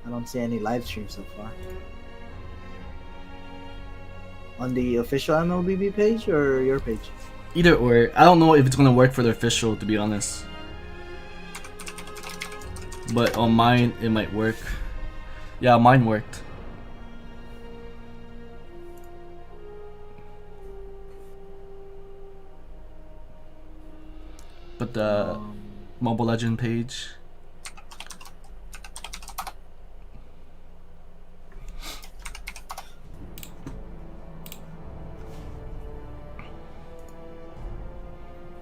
I don't see any live streams so far. On the official MLBB page or your page? Either or. I don't know if it's gonna work for the official, to be honest. But on mine, it might work. Yeah, mine worked. But the Mobile Legend page.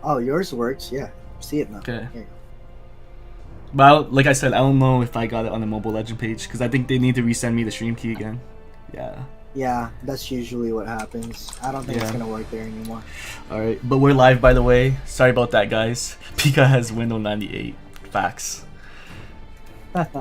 Oh, yours works. Yeah, see it now. Okay. Here you go. But like I said, I don't know if I got it on the Mobile Legend page because I think they need to resend me the stream key again. Yeah. Yeah, that's usually what happens. I don't think it's Yeah. gonna work there anymore. Alright, but we're live, by the way. Sorry about that, guys. Pika has Windows 98. Facts. But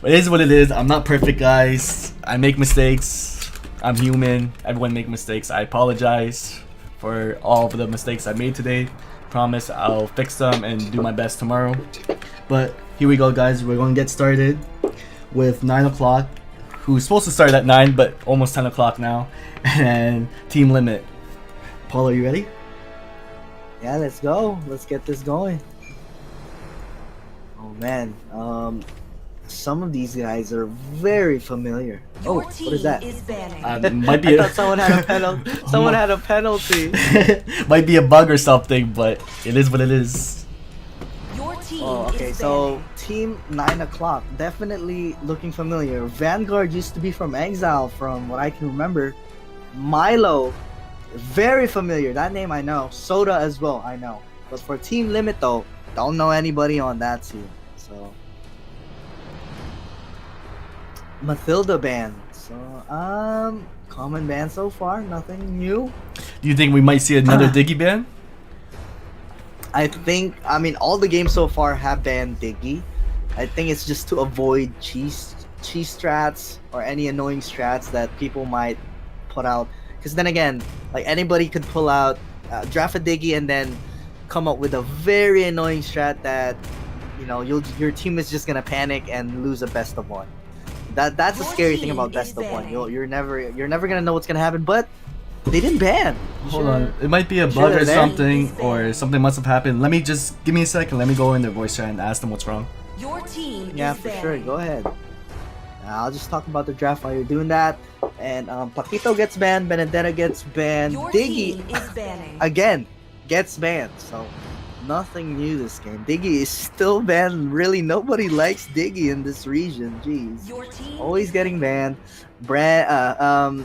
it is what it is. I'm not perfect, guys. I make mistakes. I'm human. Everyone make mistakes. I apologize for all of the mistakes I made today. Promise I'll fix them and do my best tomorrow. But here we go, guys. We're going to get started with 9 o'clock. Who's supposed to start at 9, but almost 10 o'clock now. And Team Limit. Paul, are you ready? Yeah, let's go. Let's get this going. Oh man, some of these guys are very familiar. Oh, what is that? Might be I thought someone had a penalty. Someone had a penalty. Might be a bug or something, but it is what it is. Your team Oh, okay. is So Team 9 o'clock, definitely looking familiar. Vanguard used to be from Exile, from what I can remember. Milo, very familiar. That name I know. Soda as well, I know. But for Team Limit though, don't know anybody on that team. So Mathilda ban. So common ban so far, nothing new. Do you think we might see another Diggy ban? I think, I mean, all the games so far have banned Diggy. I think it's just to avoid cheese strats or any annoying strats that people might put out. Because then again, like anybody could pull out, draft a Diggy and then come up with a very annoying strat that, you know, your team is just gonna panic and lose a best of one. That's the scary thing about best of one. You're never gonna know what's gonna happen. But they didn't ban. Hold on, it might be a bug or something, or something must have happened. Let me just give me a second. Let me go in their voice chat and ask them what's wrong. Your team Yeah, is for banned. sure. Go ahead. I'll just talk about the draft while you're doing that. And Paquito gets banned. Benedetta gets banned. Your Diggy team is banning. again gets banned. So nothing new this game. Diggy is still banned. Really, nobody likes Diggy in this region. Jeez. Your team Always is getting banned.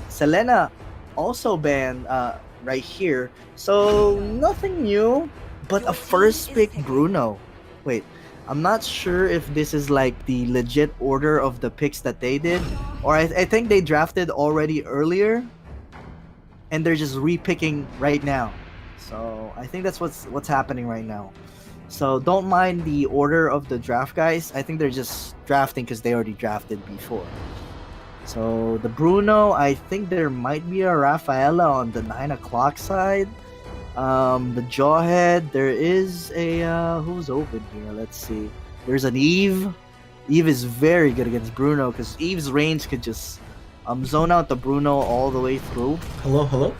Selena also banned right here. So nothing new, but a first pick Bruno. Wait, I'm not sure if this is like the legit order of the picks that they did, or I think they drafted already earlier, and they're just repicking right now. So I think that's what's happening right now. So don't mind the order of the draft, guys. I think they're just drafting because they already drafted before. So the Bruno, I think there might be a Rafaela on the 9 o'clock side. The Jawhead, there is a who's open here? Let's see. There's an Eve. Eve is very good against Bruno because Eve's range could just zone out the Bruno all the way through. Hello, hello.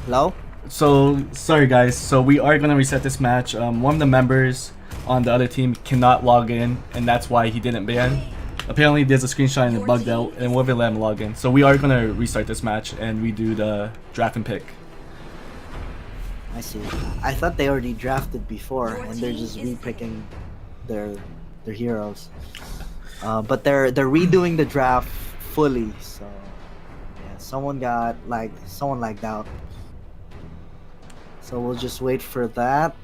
Hello? So sorry, guys. So we are gonna reset this match. One of the members on the other team cannot log in, and that's why he didn't ban. Apparently, there's a screenshot and it bugged out, and we'll let him log in. So we are gonna restart this match and redo the draft and pick. I see. I thought they already drafted before, and they're just repicking their heroes. But they're redoing the draft fully. So yeah, someone lagged out. So we'll just wait for that.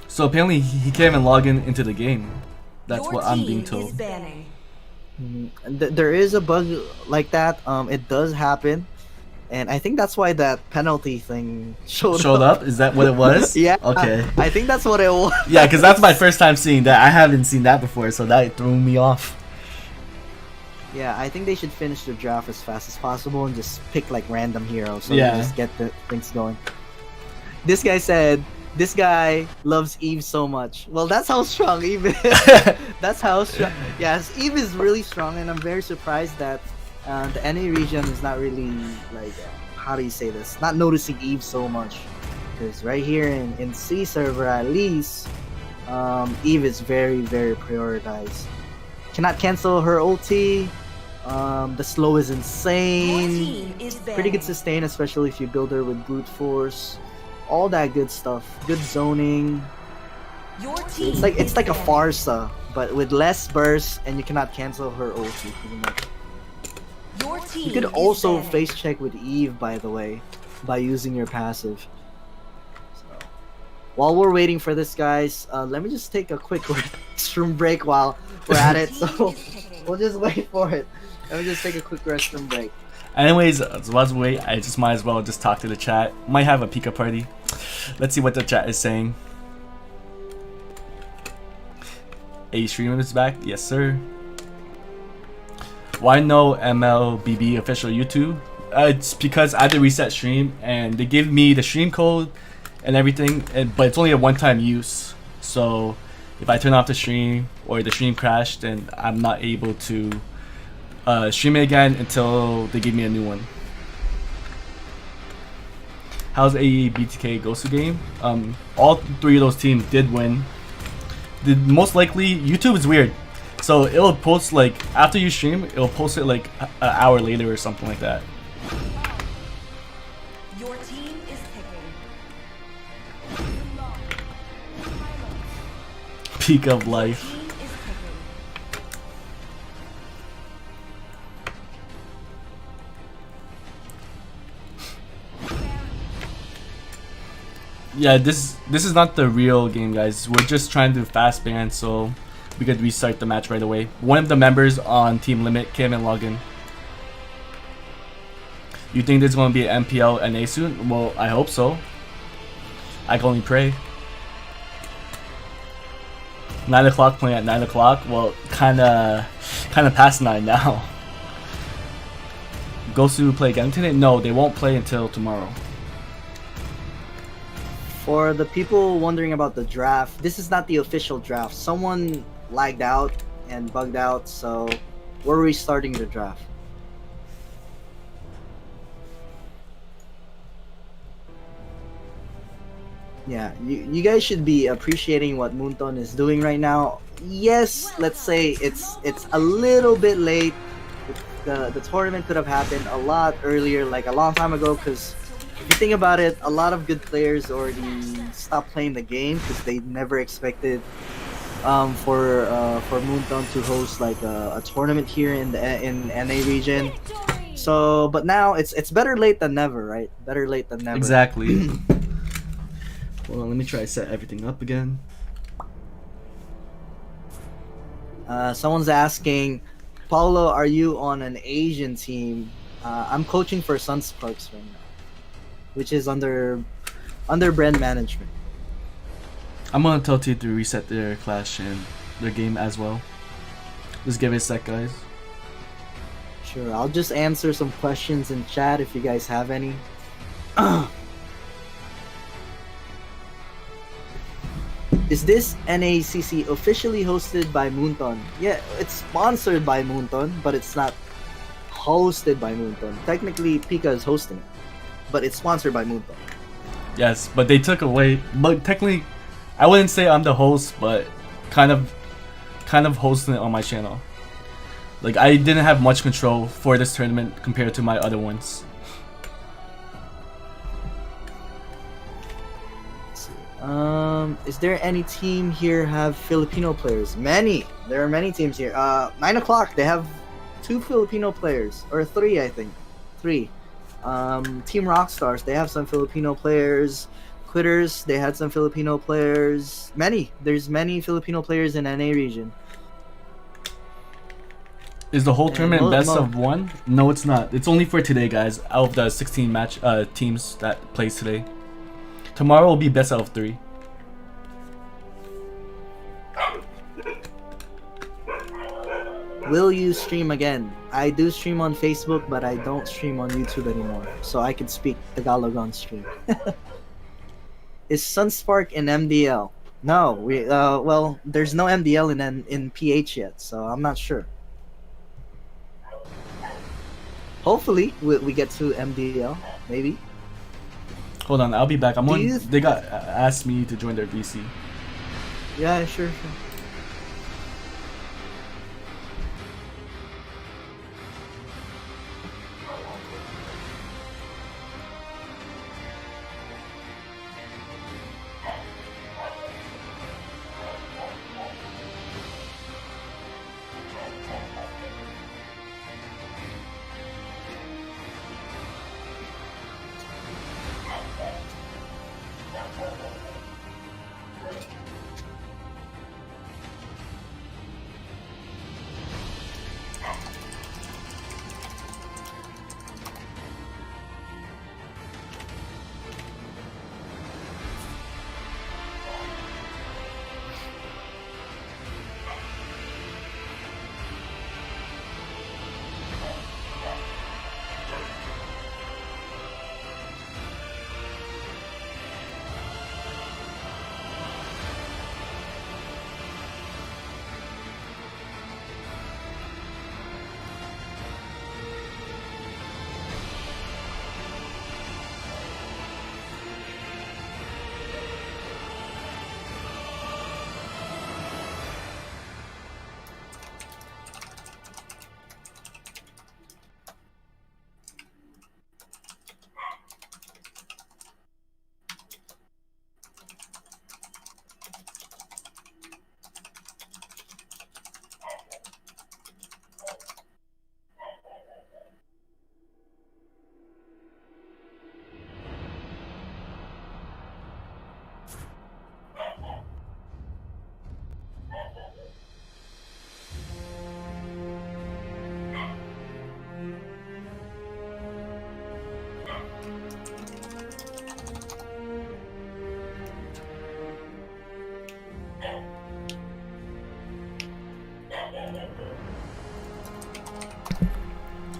So apparently he can't even log in into the game. That's Your what I'm team being is told. banning. There is a bug like that. It does happen, and I think that's why that penalty thing showed Up? Is that what it was? Yeah. Okay. I think that's what it was. Yeah, because that's my first time seeing that. I haven't seen that before, so that threw me off. Yeah, I think they should finish the draft as fast as possible and just pick like random heroes so Yeah. they just get the things going. This guy said This guy loves Eve so much. Well, that's how strong Eve is. That's how strong. Yes, Eve is really strong, and I'm very surprised that the NA region is not really like how do you say this? Not noticing Eve so much, because right here in C server at least, Eve is very prioritized. Cannot cancel her ulti. The slow is Your insane. team is Pretty good banned. sustain, especially if you build her with brute force. All that good stuff. Good zoning. Your team It's is like a banned. Farsa, but with less burst, and you cannot cancel her ulti pretty much. Your team You could is also banned. face check with Eve, by the way, by using your passive. So, while we're waiting for this, guys, let me just take a quick restroom break while we're at it. Team So is picking. we'll just wait for it. Let me just take a quick restroom break. Anyways, as well as wait, I just might as well just talk to the chat. Might have a Pika party. Let's see what the chat is saying. A streamer is back, yes sir. Why no MLBB official YouTube? It's because I had to reset stream and they gave me the stream code and everything, but it's only a one-time use. So if I turn off the stream or the stream crashed, then I'm not able to stream it again until they give me a new one. How's AE BTK Gosu game? All three of those teams did win. Most likely, YouTube is weird. So it'll post like after you stream, it'll post it like an hour later or something like that. Your team is picking. Peak of life. Team is picking. Yeah, this is not the real game, guys. We're just trying to fast ban so we could restart the match right away. One of the members on Team Limit came and logged in. You think there's going to be an MPL NA soon? Well, I hope so. I can only pray. 9 o'clock playing at 9 o'clock? Well, kinda past 9 now. Gosu play again today? No, they won't play until tomorrow. For the people wondering about the draft, this is not the official draft. Someone lagged out and bugged out, so we're restarting the draft. Yeah, you guys should be appreciating what Moonton is doing right now. Yes, let's say it's a little bit late. The tournament could have happened a lot earlier, like a long time ago, because if you think about it, a lot of good players already stopped playing the game because they never expected for Moonton to host like a tournament here in the NA region. So, but now it's better late than never, right? Better late than never. Exactly. Hold on, let me try to set everything up again. Someone's asking, Paulo, are you on an Asian team? I'm coaching for Sunsparks right now, which is under brand management. I'm gonna tell T to reset their clash and their game as well. Just give it a sec, guys. Sure, I'll just answer some questions in chat if you guys have any. Is this NACC officially hosted by Moonton? Yeah, it's sponsored by Moonton, but it's not hosted by Moonton. Technically, Pika is hosting it, but it's sponsored by Moonton. Yes, but they took away. But technically, I wouldn't say I'm the host, but kind of hosting it on my channel. Like I didn't have much control for this tournament compared to my other ones. Is there any team here have Filipino players? Many. There are many teams here. 9 o'clock. They have 2 Filipino players, or 3, I think. 3. Team Rockstars. They have some Filipino players. Quitters. They had some Filipino players. Many. There's many Filipino players in NA region. Is the whole And tournament best mo- of 1? No, it's not. It's only for today, guys. Out of the 16 match teams that plays today. Tomorrow will be best out of 3. Will you stream again? I do stream on Facebook, but I don't stream on YouTube anymore. So I can speak Tagalog on stream. Is Sunspark in MDL? No, well, there's no MDL in PH yet, so I'm not sure. Hopefully, we get to MDL, maybe. Hold on, I'll be back. I'm Do on. you- They got asked me to join their VC. Yeah, sure.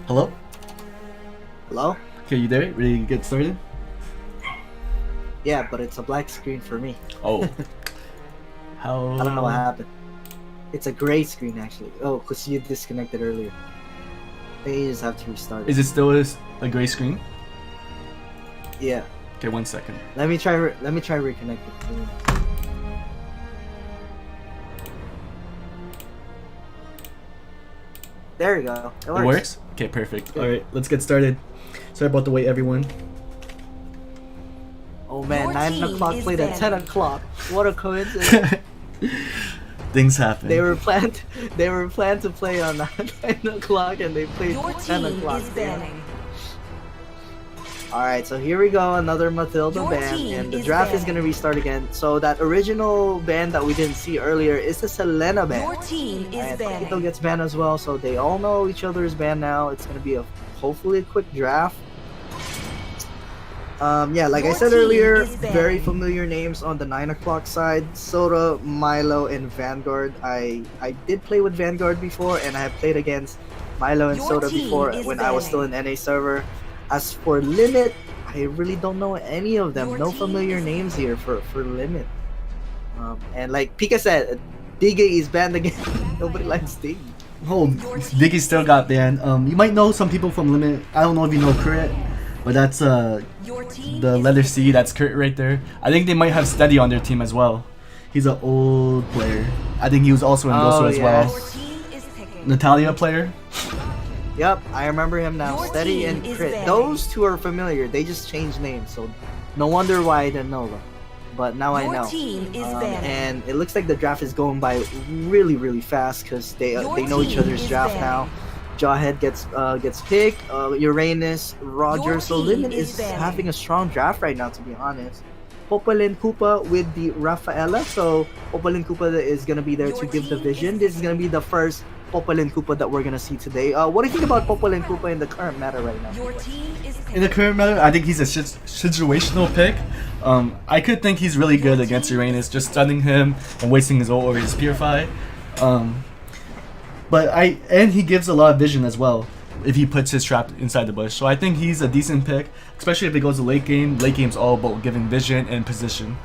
Hello? Hello? Okay, you there? Ready to get started? Yeah, but it's a black screen for me. Oh. How? I don't know what happened. It's a gray screen actually. Oh, because you disconnected earlier. I think you just have to restart it. Is it still a gray screen? Yeah. Okay, 1 second. Let me try reconnecting. There you go. It works. It works? Okay, perfect. Good. Alright, let's get started. Sorry about the wait, everyone. Oh man, Your 9 team o'clock is played at 10 banning. o'clock. What a coincidence. Things happen. They were planned to play on 9 o'clock and they played Your 10 team o'clock. is banning. Alright, so here we go, another Matilda Your ban, team and the is draft is banning. gonna restart again. So that original ban that we didn't see earlier is the Selena ban. Your team is And Paquito banning. gets banned as well, so they all know each other's banned now. It's gonna be hopefully a quick draft. Yeah, like I Your said team earlier, is banned. very familiar names on the 9 o'clock side. Soda, Milo, and Vanguard. I did play with Vanguard before, and I have played against Milo and Your Soda team before is when I was still in banning. NA server. As for Limit, I really don't know any of them. Your No team familiar is names here for Limit. And like Pika said, Diggy is banned again. Nobody likes Diggy. Oh, Diggy still got banned. You might know some people from Limit. I don't know if you know Kurt, but that's Your team the is letter C. That's Kurt right there. I think they might have Steady on their team as well. He's an old player. I think he was also in Gosu as yeah. well. Your team is picking. Natalia player. Yep, I remember him now. Your Steady team and is Crit. banned. Those two are familiar. They just changed names, so no wonder why I didn't know them. But now I Your know. team is banning. And it looks like the draft is going by really fast because they know each team other's is draft now. Jawhead gets picked. Uranus, Roger. Your So team Limit is is banning. having a strong draft right now, to be honest. Popalin Koopa with the Rafaela. So Popalin Koopa is gonna be there Your to give the team vision. is This is gonna be the first Popalin Koopa that we're gonna see today. What do you think about Popalin Koopa in the current meta right now? Your team is In the picking. current meta, I think he's a situational pick. I could think he's really good against Uranus, just stunning him and wasting his ult over his Purify. And he gives a lot of vision as well. if he puts his trap inside the bush. So I think he's a decent pick, especially if it goes to late game. Late game's all about giving vision and position.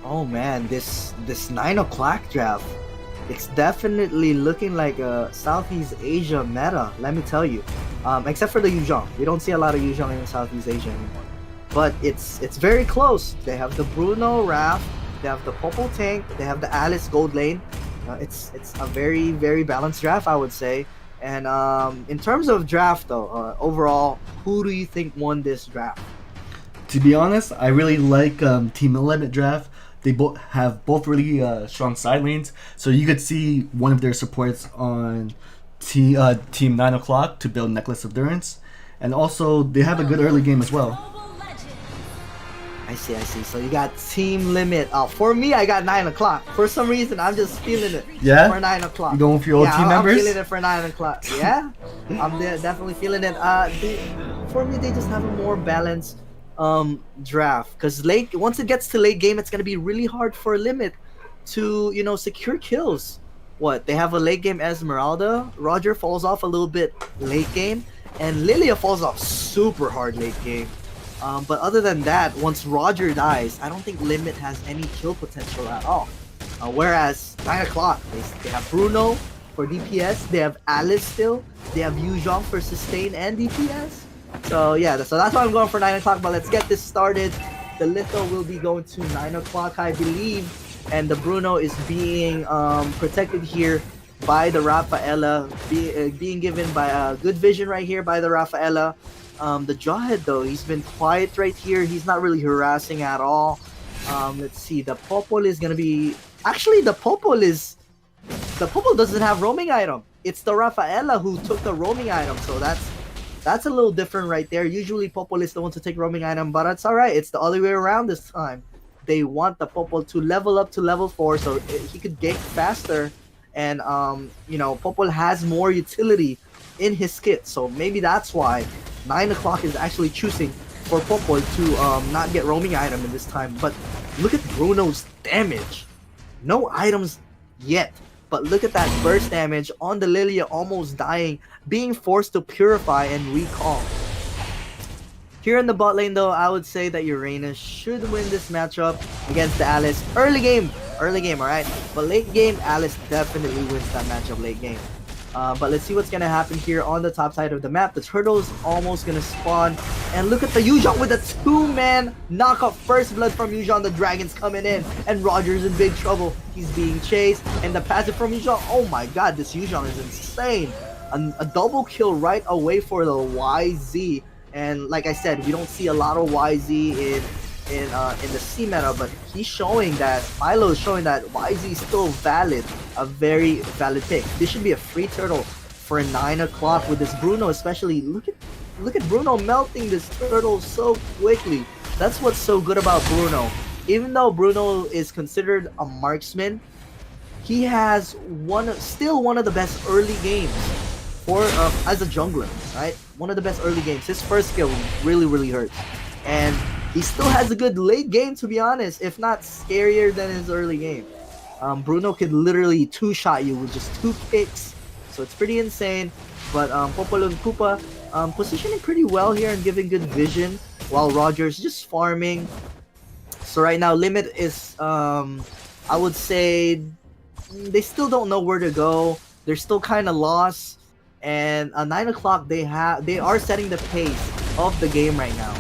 Oh man, this 9 o'clock draft, it's definitely looking like a Southeast Asia meta, let me tell you. Except for the Yuzhong. We don't see a lot of Yuzhong in Southeast Asia anymore. But it's very close. They have the Bruno Raph, they have the Popo Tank, they have the Alice Gold Lane. It's a very, very balanced draft, I would say. And in terms of draft though, overall, who do you think won this draft? To be honest, I really like Team Limit draft. They have both really strong side lanes, so you could see one of their supports on Team 9 o'clock to build Necklace of Durance, and also they have a good early game as well. I see. So you got Team Limit. For me, I got 9 o'clock. For some reason, I'm just feeling it. Yeah? For 9 o'clock. You going for your old team members? I'm feeling it for 9 o'clock. Yeah, I'm definitely feeling it. For me, they just have a more balanced draft, because once it gets to late game, it's gonna be really hard for Limit to secure kills. They have a late game Esmeralda. Roger falls off a little bit late game, and Lilia falls off super hard late game. But other than that, once Roger dies, I don't think Limit has any kill potential at all. Whereas 9 o'clock, they have Bruno for DPS, they have Alice still, they have Yuzhong for sustain and DPS. So yeah, so that's why I'm going for 9 o'clock, but let's get this started. The Litho will be going to 9 o'clock, I believe, and the Bruno is being protected here by the Rafaela, being given by good vision right here by the Rafaela. The Jawhead though, he's been quiet right here. He's not really harassing at all. Let's see, the Popol is gonna be... Actually, the Popol doesn't have roaming item. It's the Rafaela who took the roaming item, so that's a little different right there. Usually Popol is the one to take roaming item, but it's alright. It's the other way around this time. They want the Popol to level up to level 4 so he could gank faster, and Popol has more utility in his kit, so maybe that's why 9 o'clock is actually choosing for Popol to not get roaming item in this time. But look at Bruno's damage. No items yet, but look at that burst damage on the Lilia, almost dying, being forced to purify and recall. Here in the bot lane though, I would say that Uranus should win this matchup against the Alice. Early game, alright? But late game, Alice definitely wins that matchup late game. But let's see what's gonna happen here on the top side of the map. The turtle's almost gonna spawn, and look at the Yuzhong with a 2-man knockoff. First blood from Yuzhong. The dragon's coming in, and Roger's in big trouble. He's being chased, and the passive from Yuzhong. Oh my god, this Yuzhong is insane. A double kill right away for the YZ, and like I said, we don't see a lot of YZ in the C meta, but he's showing that Milo is showing that YZ is still valid, a very valid pick. This should be a free turtle for 9 o'clock with this Bruno, especially. Look at Bruno melting this turtle so quickly. That's what's so good about Bruno. Even though Bruno is considered a marksman, he has still one of the best early games for as a jungler, right? One of the best early games. His first skill really hurts, and he still has a good late game, to be honest, if not scarier than his early game. Bruno could literally two-shot you with just 2 kicks, so it's pretty insane. But Popol and Koopa positioning pretty well here and giving good vision, while Roger's just farming. So right now, Limit is, I would say, they still don't know where to go. They're still kind of lost. And 9 o'clock, they are setting the pace of the game right now,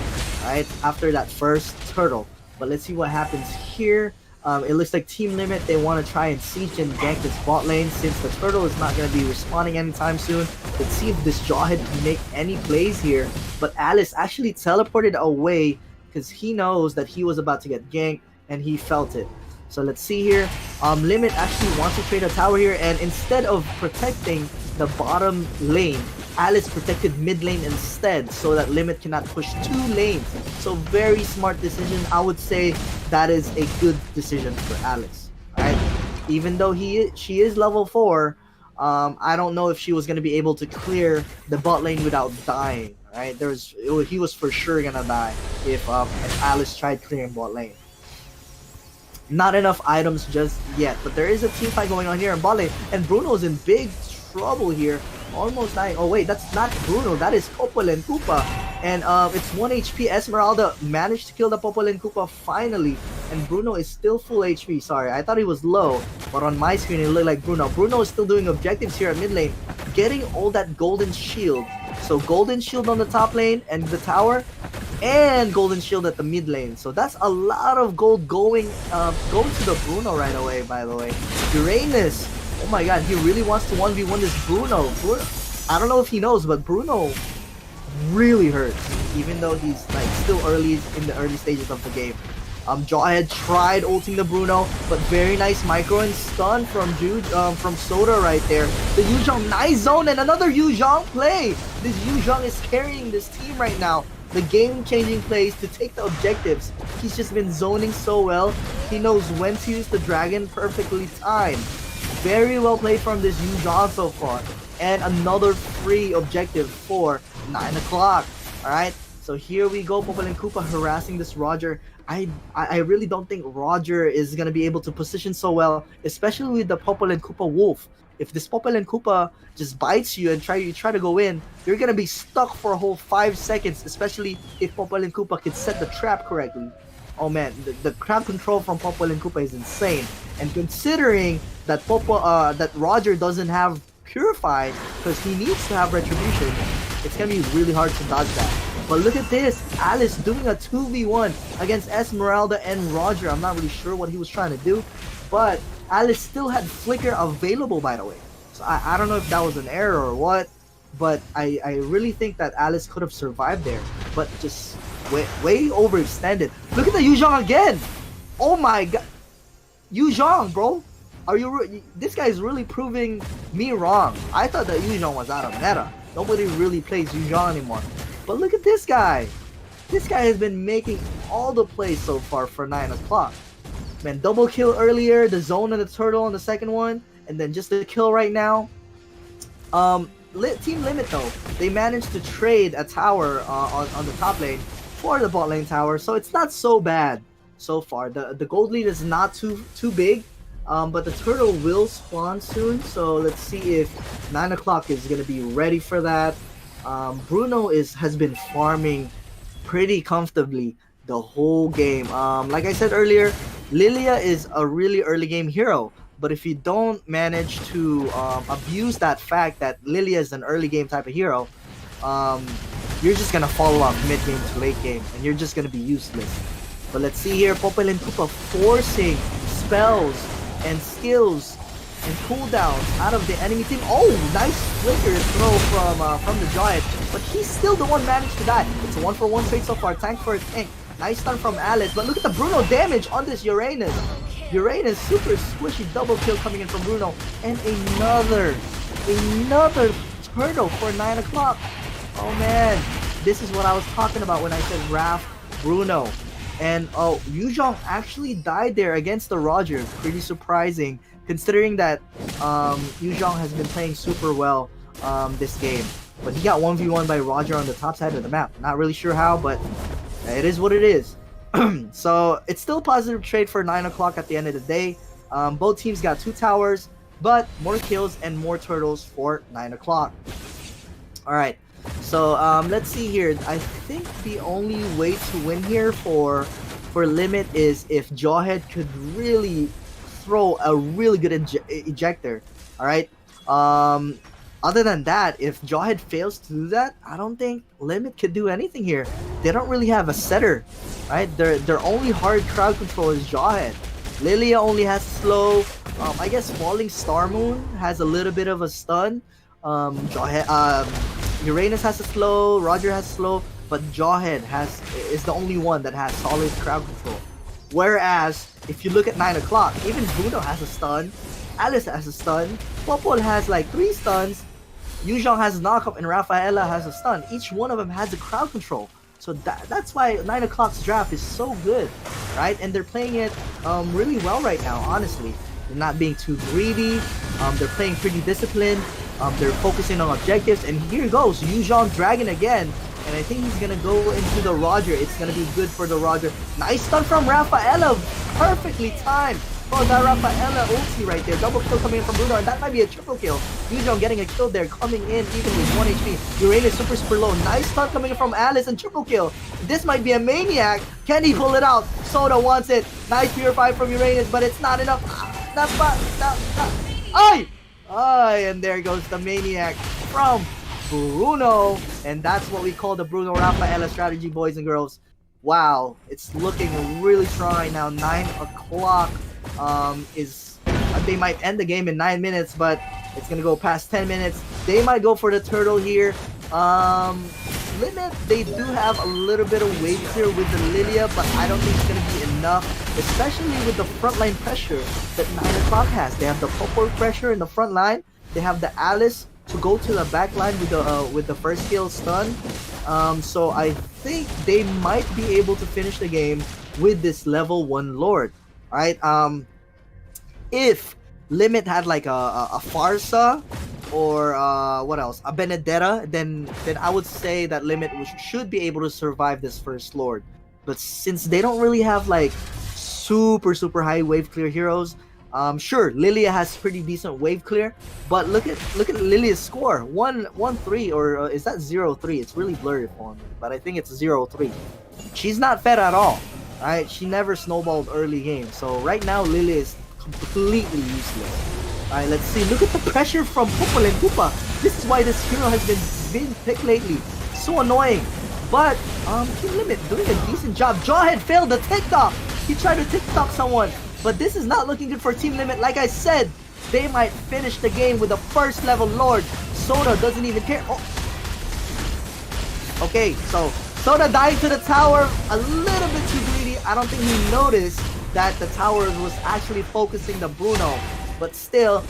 right after that first turtle. But let's see what happens here. It looks like Team Limit, they want to try and siege and gank this bot lane since the turtle is not going to be respawning anytime soon. Let's see if this Jawhead can make any plays here. But Alice actually teleported away because he knows that he was about to get ganked, and he felt it. So let's see here. Limit actually wants to trade a tower here, and instead of protecting the bottom lane, Alice protected mid lane instead, so that Limit cannot push 2 lanes. So very smart decision. I would say that is a good decision for Alice. Right? Even though she is level 4, I don't know if she was gonna be able to clear the bot lane without dying. Right? He was for sure gonna die if Alice tried clearing bot lane. Not enough items just yet, but there is a team fight going on here in bot lane, and Bruno's in big trouble here. Almost dying. Oh wait, that's not Bruno. That is Popol and Koopa. And it's 1 HP. Esmeralda managed to kill the Popol and Koopa finally. And Bruno is still full HP. Sorry, I thought he was low. But on my screen, it looked like Bruno. Bruno is still doing objectives here at mid lane. Getting all that golden shield. So golden shield on the top lane and the tower. And golden shield at the mid lane. So that's a lot of gold going to the Bruno right away, by the way. Uranus. Oh my god, he really wants to 1v1 this Bruno. I don't know if he knows, but Bruno really hurts, even though he's like still early in the early stages of the game. Jawhead tried ulting the Bruno, but very nice micro and stun from from Soda right there. The Yuzhong, nice zone and another Yuzhong play. This Yuzhong is carrying this team right now. The game-changing plays to take the objectives. He's just been zoning so well. He knows when to use the dragon, perfectly timed. Very well played from this Yuzhong so far. And another free objective for 9 o'clock. Alright, so here we go. Popol and Koopa harassing this Roger. I really don't think Roger is going to be able to position so well, especially with the Popol and Koopa Wolf. If this Popol and Koopa just bites you and you try to go in, you're going to be stuck for a whole 5 seconds, especially if Popol and Koopa can set the trap correctly. Oh man, the crowd control from Popol and Koopa is insane. And considering that that Roger doesn't have Purify because he needs to have Retribution, it's gonna be really hard to dodge that. But look at this, Alice doing a 2v1 against Esmeralda and Roger. I'm not really sure what he was trying to do, but Alice still had Flicker available, by the way. So I don't know if that was an error or what, but I really think that Alice could have survived there, but just way overextended. Look at the Yuzhong again. Oh my god, Yuzhong, bro. This guy is really proving me wrong. I thought that Yuzhong was out of meta. Nobody really plays Yuzhong anymore. But look at this guy. This guy has been making all the plays so far for 9 o'clock. Man, double kill earlier, the zone and the turtle on the second one, and then just the kill right now. Team Limit though, they managed to trade a tower on the top lane for the bot lane tower, so it's not so bad so far. The gold lead is not too big. But the turtle will spawn soon, so let's see if 9 o'clock is going to be ready for that. Bruno has been farming pretty comfortably the whole game. Like I said earlier, Lilia is a really early game hero, but if you don't manage to abuse that fact that Lilia is an early game type of hero, you're just going to fall off mid game to late game, and you're just going to be useless. But let's see here, Popol and Koopa forcing spells and skills and cooldowns out of the enemy team. Oh, nice flicker throw from the Giant, but he's still the one managed to die. It's a 1-for-1 trade so far, tank for a tank. Nice stun from Alice, but look at the Bruno damage on this Uranus. Uranus, super squishy double kill coming in from Bruno, and another turtle for 9 o'clock. Oh man, this is what I was talking about when I said Raph Bruno. And oh, Yuzhong actually died there against the Roger. Pretty surprising, considering that Yuzhong has been playing super well this game. But he got 1v1 by Roger on the top side of the map. Not really sure how, but it is what it is. So it's still a positive trade for 9 o'clock at the end of the day. Both teams got 2 towers, but more kills and more turtles for 9 o'clock. Alright. So let's see here. I think the only way to win here for Limit is if Jawhead could really throw a really good ejector. All right. Other than that, if Jawhead fails to do that, I don't think Limit could do anything here. They don't really have a setter, right? Their only hard crowd control is Jawhead. Lilia only has slow. I guess Falling Star Moon has a little bit of a stun. Uranus has a slow, Roger has slow, but Jawhead is the only one that has solid crowd control. Whereas, if you look at 9 o'clock, even Bruno has a stun, Alice has a stun, Popol has like 3 stuns, Yuzhong has a knockup, and Rafaela has a stun. Each one of them has a crowd control. So that's why 9 o'clock's draft is so good, right? And they're playing it really well right now, honestly. They're not being too greedy, they're playing pretty disciplined. They're focusing on objectives, and here goes Yuzhong Dragon again, and I think he's gonna go into the Roger. It's gonna be good for the Roger. Nice stun from Rafaela, perfectly timed. Oh, that Rafaela ulti right there. Double kill coming in from Bruno, and that might be a triple kill. Yujon getting a kill there, coming in even with 1 HP. Uranus super low. Nice stun coming in from Alice and triple kill. This might be a maniac. Can he pull it out? Soda wants it. Nice purify from Uranus, but it's not enough. Not. Ay! Ay, and there goes the maniac from Bruno. And that's what we call the Bruno Rafaela strategy, boys and girls. Wow, it's looking really strong right now. 9 o'clock they might end the game in 9 minutes, but it's gonna go past 10 minutes. They might go for the turtle here. Limit, they do have a little bit of weight here with the Lilia, but I don't think it's gonna be enough, especially with the frontline pressure that 9 o'clock has. They have the Popo pressure in the front line. They have the Alice to go to the back line with the first kill stun. So I think they might be able to finish the game with this level 1 Lord. Alright, if Limit had like a Farsa or what else, a Benedetta, then I would say that Limit should be able to survive this first Lord. But since they don't really have like super high wave clear heroes, sure, Lilia has pretty decent wave clear, but look at Lilia's score, 1-3, or is that 0-3? It's really blurry for me, but I think it's 0-3. She's not fed at all. Right, she never snowballed early game, so right now Lilia is completely useless. Alright, let's see. Look at the pressure from Popol and Koopa. This is why this hero has been picked lately. So annoying. But Team Limit doing a decent job. Jawhead failed the TikTok. He tried to TikTok someone, but this is not looking good for Team Limit. Like I said, they might finish the game with a first level Lord. Soda doesn't even care. Oh. Okay, so Soda dying to the tower, a little bit too greedy. I don't think he noticed that the tower was actually focusing the Bruno. But still,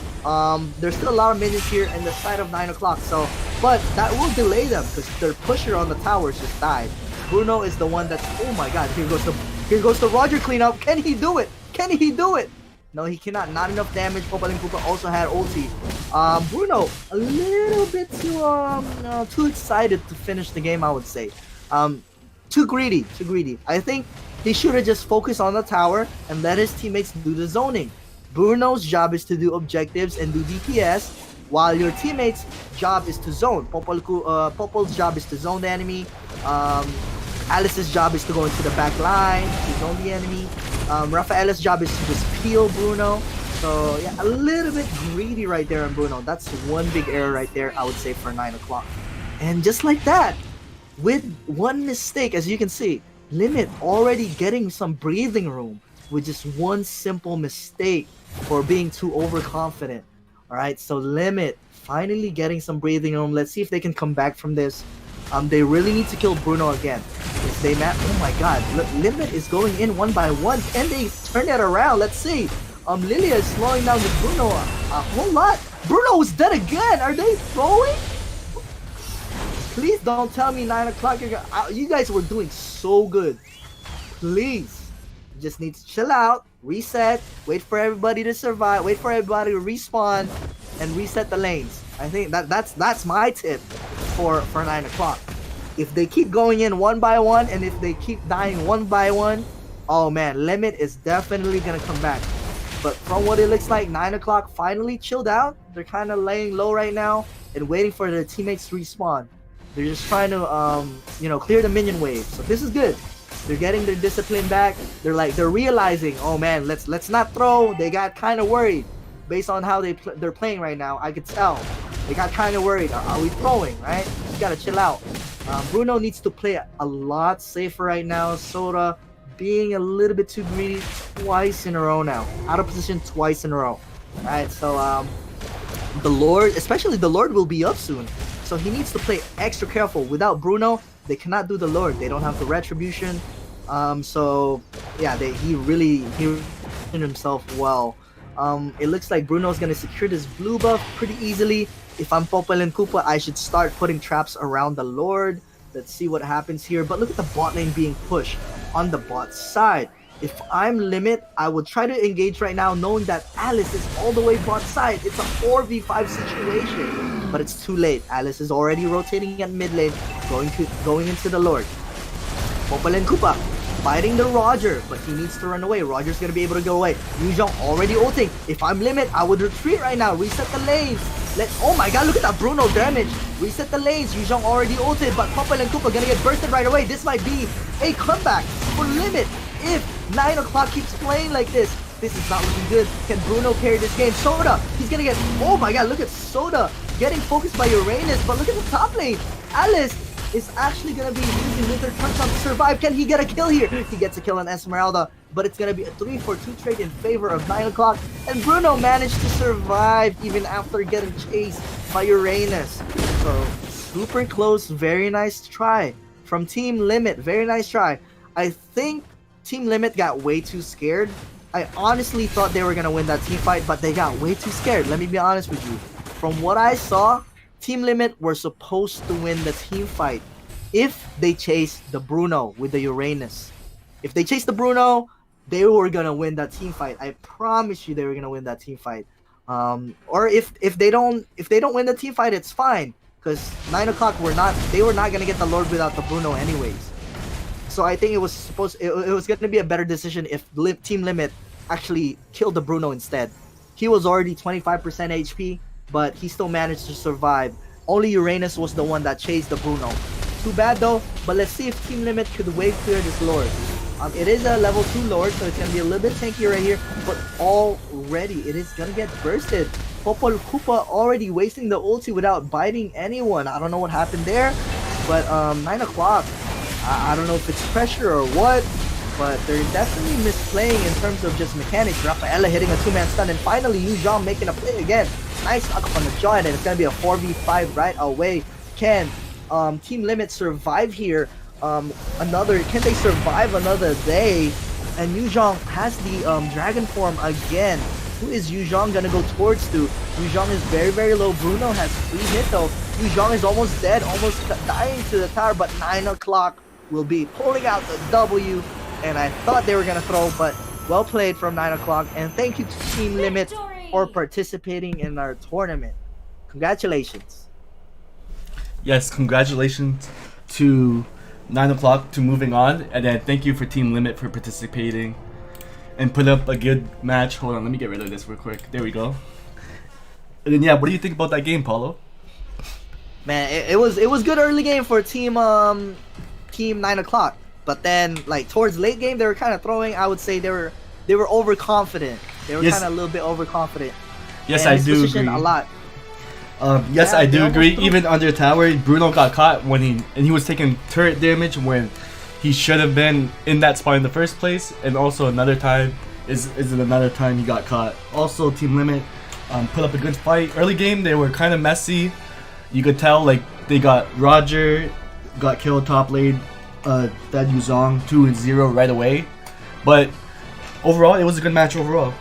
there's still a lot of minions here in the side of 9 o'clock. So, but that will delay them because their pusher on the towers just died. Bruno is the one that's, oh my god, here goes the Roger cleanup. Can he do it? Can he do it? No, he cannot. Not enough damage. Popol and Koopa also had ulti. Bruno, a little bit too excited to finish the game, I would say. Too greedy. I think he should have just focused on the tower and let his teammates do the zoning. Bruno's job is to do objectives and do DPS, while your teammates' job is to zone. Popol's job is to zone the enemy. Alice's job is to go into the back line to zone the enemy. Rafaela's job is to just peel Bruno. So yeah, a little bit greedy right there on Bruno. That's one big error right there, I would say, for 9 o'clock. And just like that, with one mistake, as you can see, Limit already getting some breathing room with just one simple mistake for being too overconfident. Alright, so Limit finally getting some breathing room. Let's see if they can come back from this. They really need to kill Bruno again. If they oh my god, Limit is going in one by one. Can they turn that around? Let's see. Lilia is slowing down the Bruno a whole lot. Bruno is dead again. Are they throwing? Please don't tell me 9 o'clock. You guys were doing so good. Please. You just need to chill out, reset, wait for everybody to survive, wait for everybody to respawn, and reset the lanes. I think that's my tip for 9 o'clock. If they keep going in one by one, and if they keep dying one by one, oh man, Limit is definitely gonna come back. But from what it looks like, 9 o'clock finally chilled out. They're kind of laying low right now and waiting for their teammates to respawn. They're just trying to, clear the minion wave. So this is good. They're getting their discipline back. They're realizing, oh man, let's not throw. They got kind of worried based on how they're playing right now. I could tell they got kind of worried. Are we throwing? Right? You gotta chill out. Bruno needs to play a lot safer right now. Soda being a little bit too greedy twice in a row now. Out of position twice in a row. Alright, so the Lord, especially the Lord, will be up soon. So he needs to play extra careful. Without Bruno, they cannot do the Lord. They don't have the retribution. So yeah, he really himself well. It looks like Bruno's gonna secure this blue buff pretty easily. If I'm Popol and Koopa, I should start putting traps around the Lord. Let's see what happens here. But look at the bot lane being pushed on the bot side. If I'm Limit, I would try to engage right now knowing that Alice is all the way bot side. It's a 4v5 situation, but it's too late. Alice is already rotating at mid lane, going into the Lord. Popol and Koopa Biting the Roger, but he needs to run away. Roger's gonna be able to go away. Yuzhong already ulting. If I'm Limit, I would retreat right now. Reset the lanes. Oh my god, look at that Bruno damage. Reset the lanes. Yuzhong already ulted, but Popple and Koopa gonna get bursted right away. This might be a comeback for Limit if 9 o'clock keeps playing like this. This is not looking good. Can Bruno carry this game? Soda, he's gonna get, oh my god, look at Soda getting focused by Uranus, but look at the top lane. Alice is actually gonna be using Winter Touch on to survive. Can he get a kill here? He gets a kill on Esmeralda, but it's gonna be a 3-for-2 trade in favor of 9 o'clock, and Bruno managed to survive even after getting chased by Uranus. So super close, very nice try from Team Limit, very nice try. I think Team Limit got way too scared. I honestly thought they were gonna win that team fight, but they got way too scared. Let me be honest with you. From what I saw, Team Limit were supposed to win the team fight if they chased the Bruno with the Uranus. If they chased the Bruno, they were gonna win that team fight. I promise you, they were gonna win that team fight. Or if they don't win the team fight, it's fine, because 9 o'clock they were not gonna get the Lord without the Bruno anyways. So I think it was going to be a better decision if Team Limit actually killed the Bruno instead. He was already 25% HP, but he still managed to survive. Only Uranus was the one that chased the Bruno. Too bad though, but let's see if Team Limit could wave clear this Lord. It is a level 2 Lord, so it's going to be a little bit tanky right here, but already it is going to get bursted. Popol Koopa already wasting the ulti without biting anyone. I don't know what happened there, but 9 o'clock. I don't know if it's pressure or what, but they're definitely misplaying in terms of just mechanics. Rafaela hitting a 2-man stun, and finally Yuzhong making a play again. Nice knock up on the jaw, and it's going to be a 4v5 right away. Can Team Limit survive here? Can they survive another day? And Yuzhong has the dragon form again. Who is Yuzhong gonna go towards to? Yuzhong is very, very low. Bruno has free hit though. Yuzhong is almost dead, almost dying to the tower, but 9 o'clock will be pulling out the W. And I thought they were gonna throw, but well played from 9 o'clock. And thank you to Team Limit for participating in our tournament. Congratulations. Yes, congratulations to 9 o'clock to moving on, and then thank you for Team Limit for participating and put up a good match. Hold on, let me get rid of this real quick. There we go. And then yeah, what do you think about that game, Paulo? Man, it was good early game for team 9 o'clock, but then like towards late game they were kind of throwing. I would say they were overconfident. They were kind of a little bit overconfident. Yes, and I do agree a lot. Yes, Yeah, I do agree. threw. Even under tower, Bruno got caught when he was taking turret damage when he should have been in that spot in the first place. And also another time is another time he got caught. Also, Team Limit put up a good fight. Early game they were kind of messy. You could tell like they got Roger got killed top lane, that Yuzhong 2-0 right away. But overall, it was a good match overall.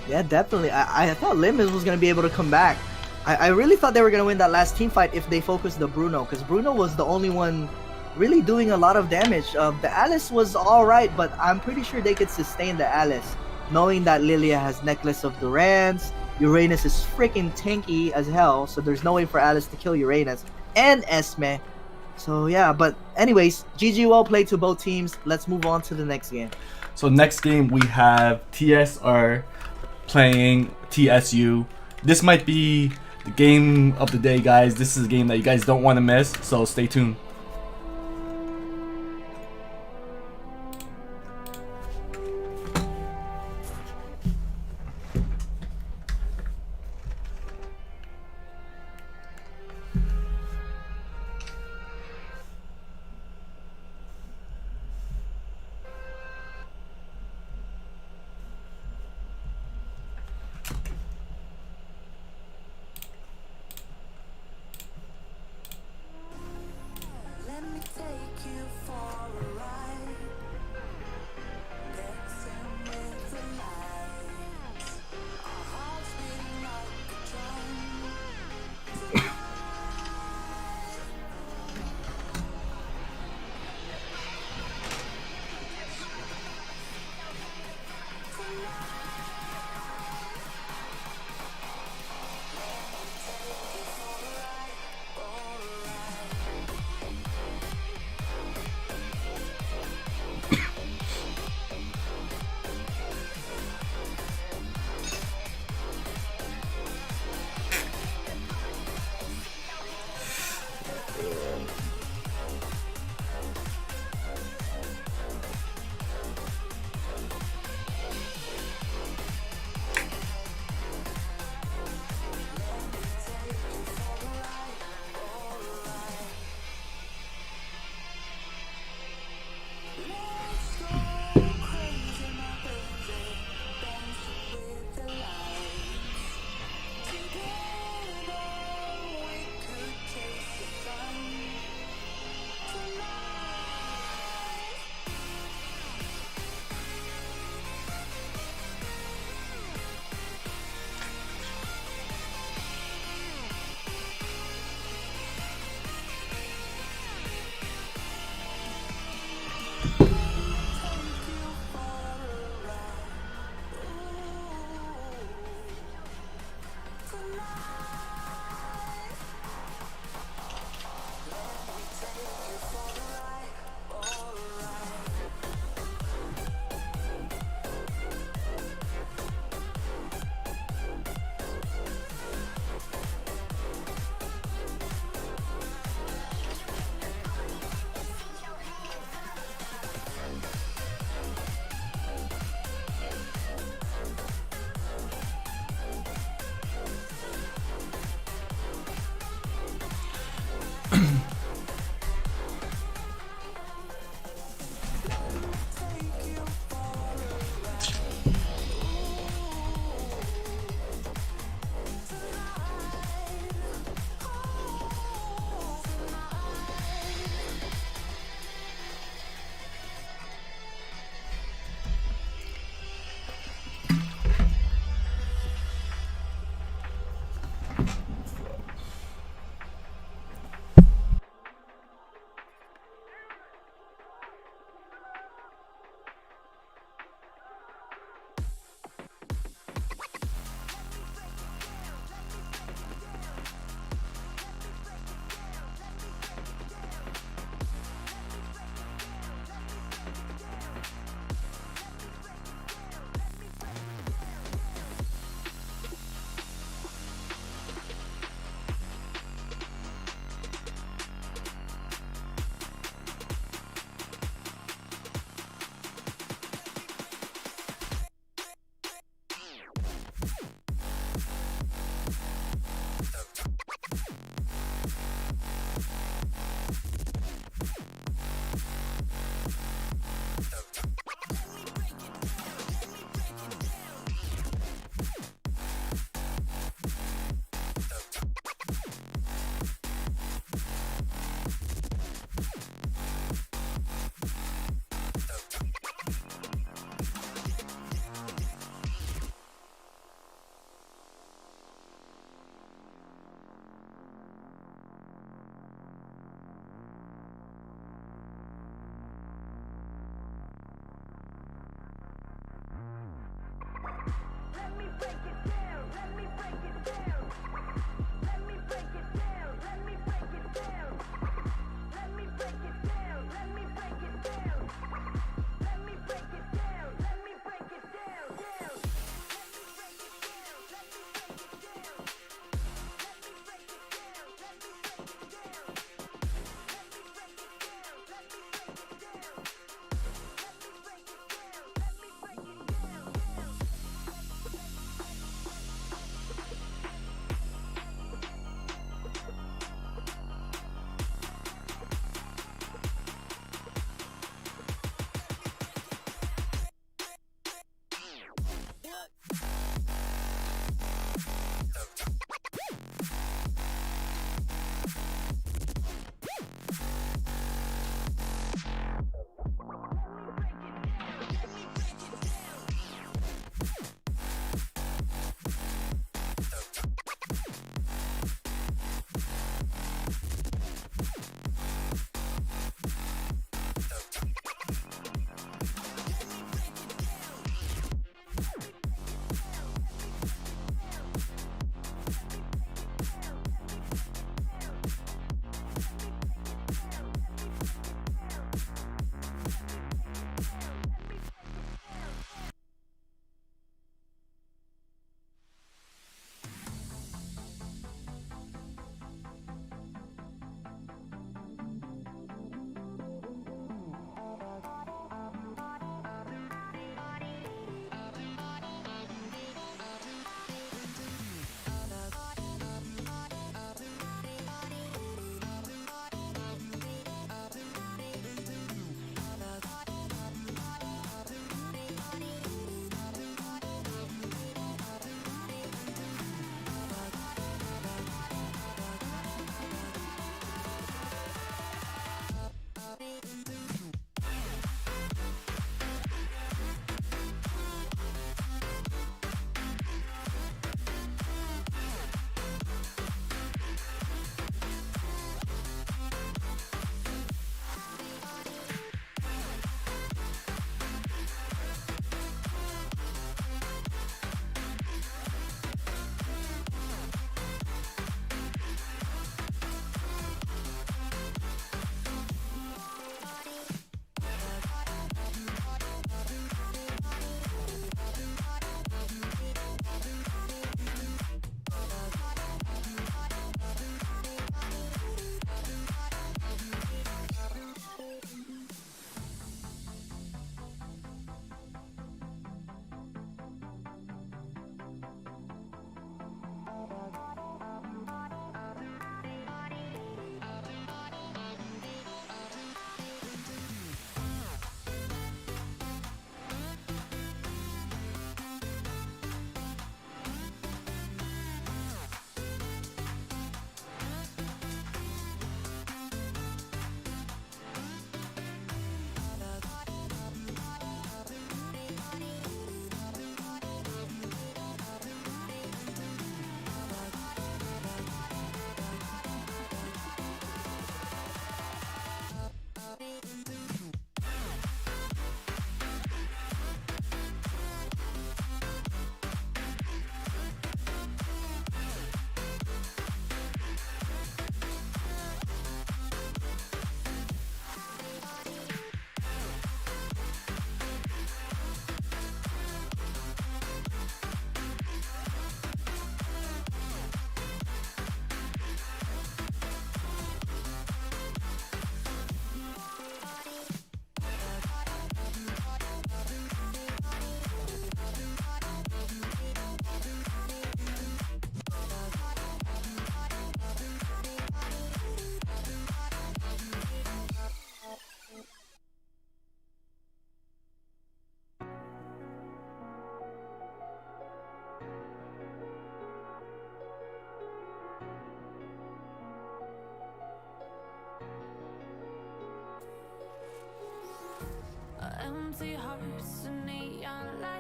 Yeah, definitely. I thought Limit was going to be able to come back. I really thought they were going to win that last team fight if they focused the Bruno, because Bruno was the only one really doing a lot of damage. The Alice was alright, but I'm pretty sure they could sustain the Alice, knowing that Lilia has Necklace of Durance. Uranus is freaking tanky as hell, so there's no way for Alice to kill Uranus and Esme. So yeah, but anyways, GG, well played to both teams. Let's move on to the next game. So next game we have TSR playing TSU. This might be the game of the day, guys. This is a game that you guys don't want to miss, so stay tuned.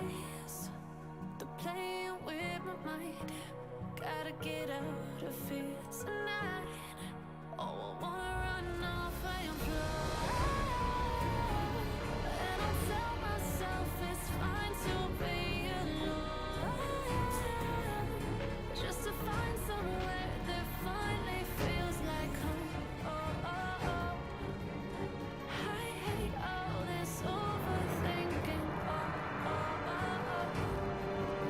lies. The playing with my mind. Gotta get out of here tonight. Oh, I wanna run off and fly. And I tell myself it's fine to be alone. Just to find somewhere that finally feels like home. Oh, oh, oh. I hate all this overthinking. Oh, oh, oh, oh.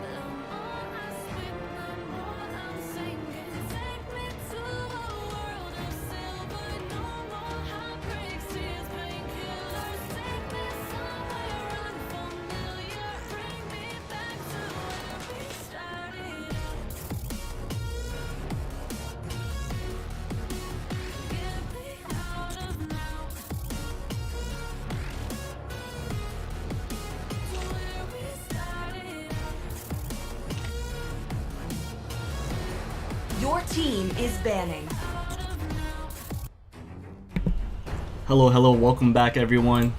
The more I swim, the more I'm sinking. Take me to a world of silver. No more heartbreaks, tears, painkillers. Take me somewhere unfamiliar. Bring me back to where we started out. Get me out of now. To where we started out. Your team is banning. Hello, welcome back, everyone.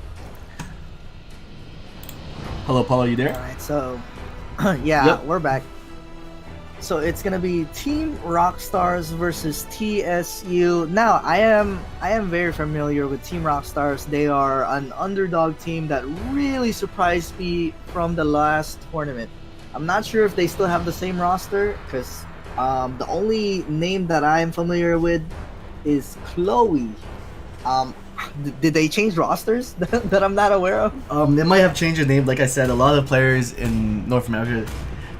Hello, Paul, are you there? Alright, so yeah, Yep. we're back. So it's gonna be Team Rockstars versus TSU. Now I am very familiar with Team Rockstars. They are an underdog team that really surprised me from the last tournament. I'm not sure if they still have the same roster because the only name that I am familiar with is Chloe. Did they change rosters that I'm not aware of? They might have changed their name. Like I said, a lot of players in North America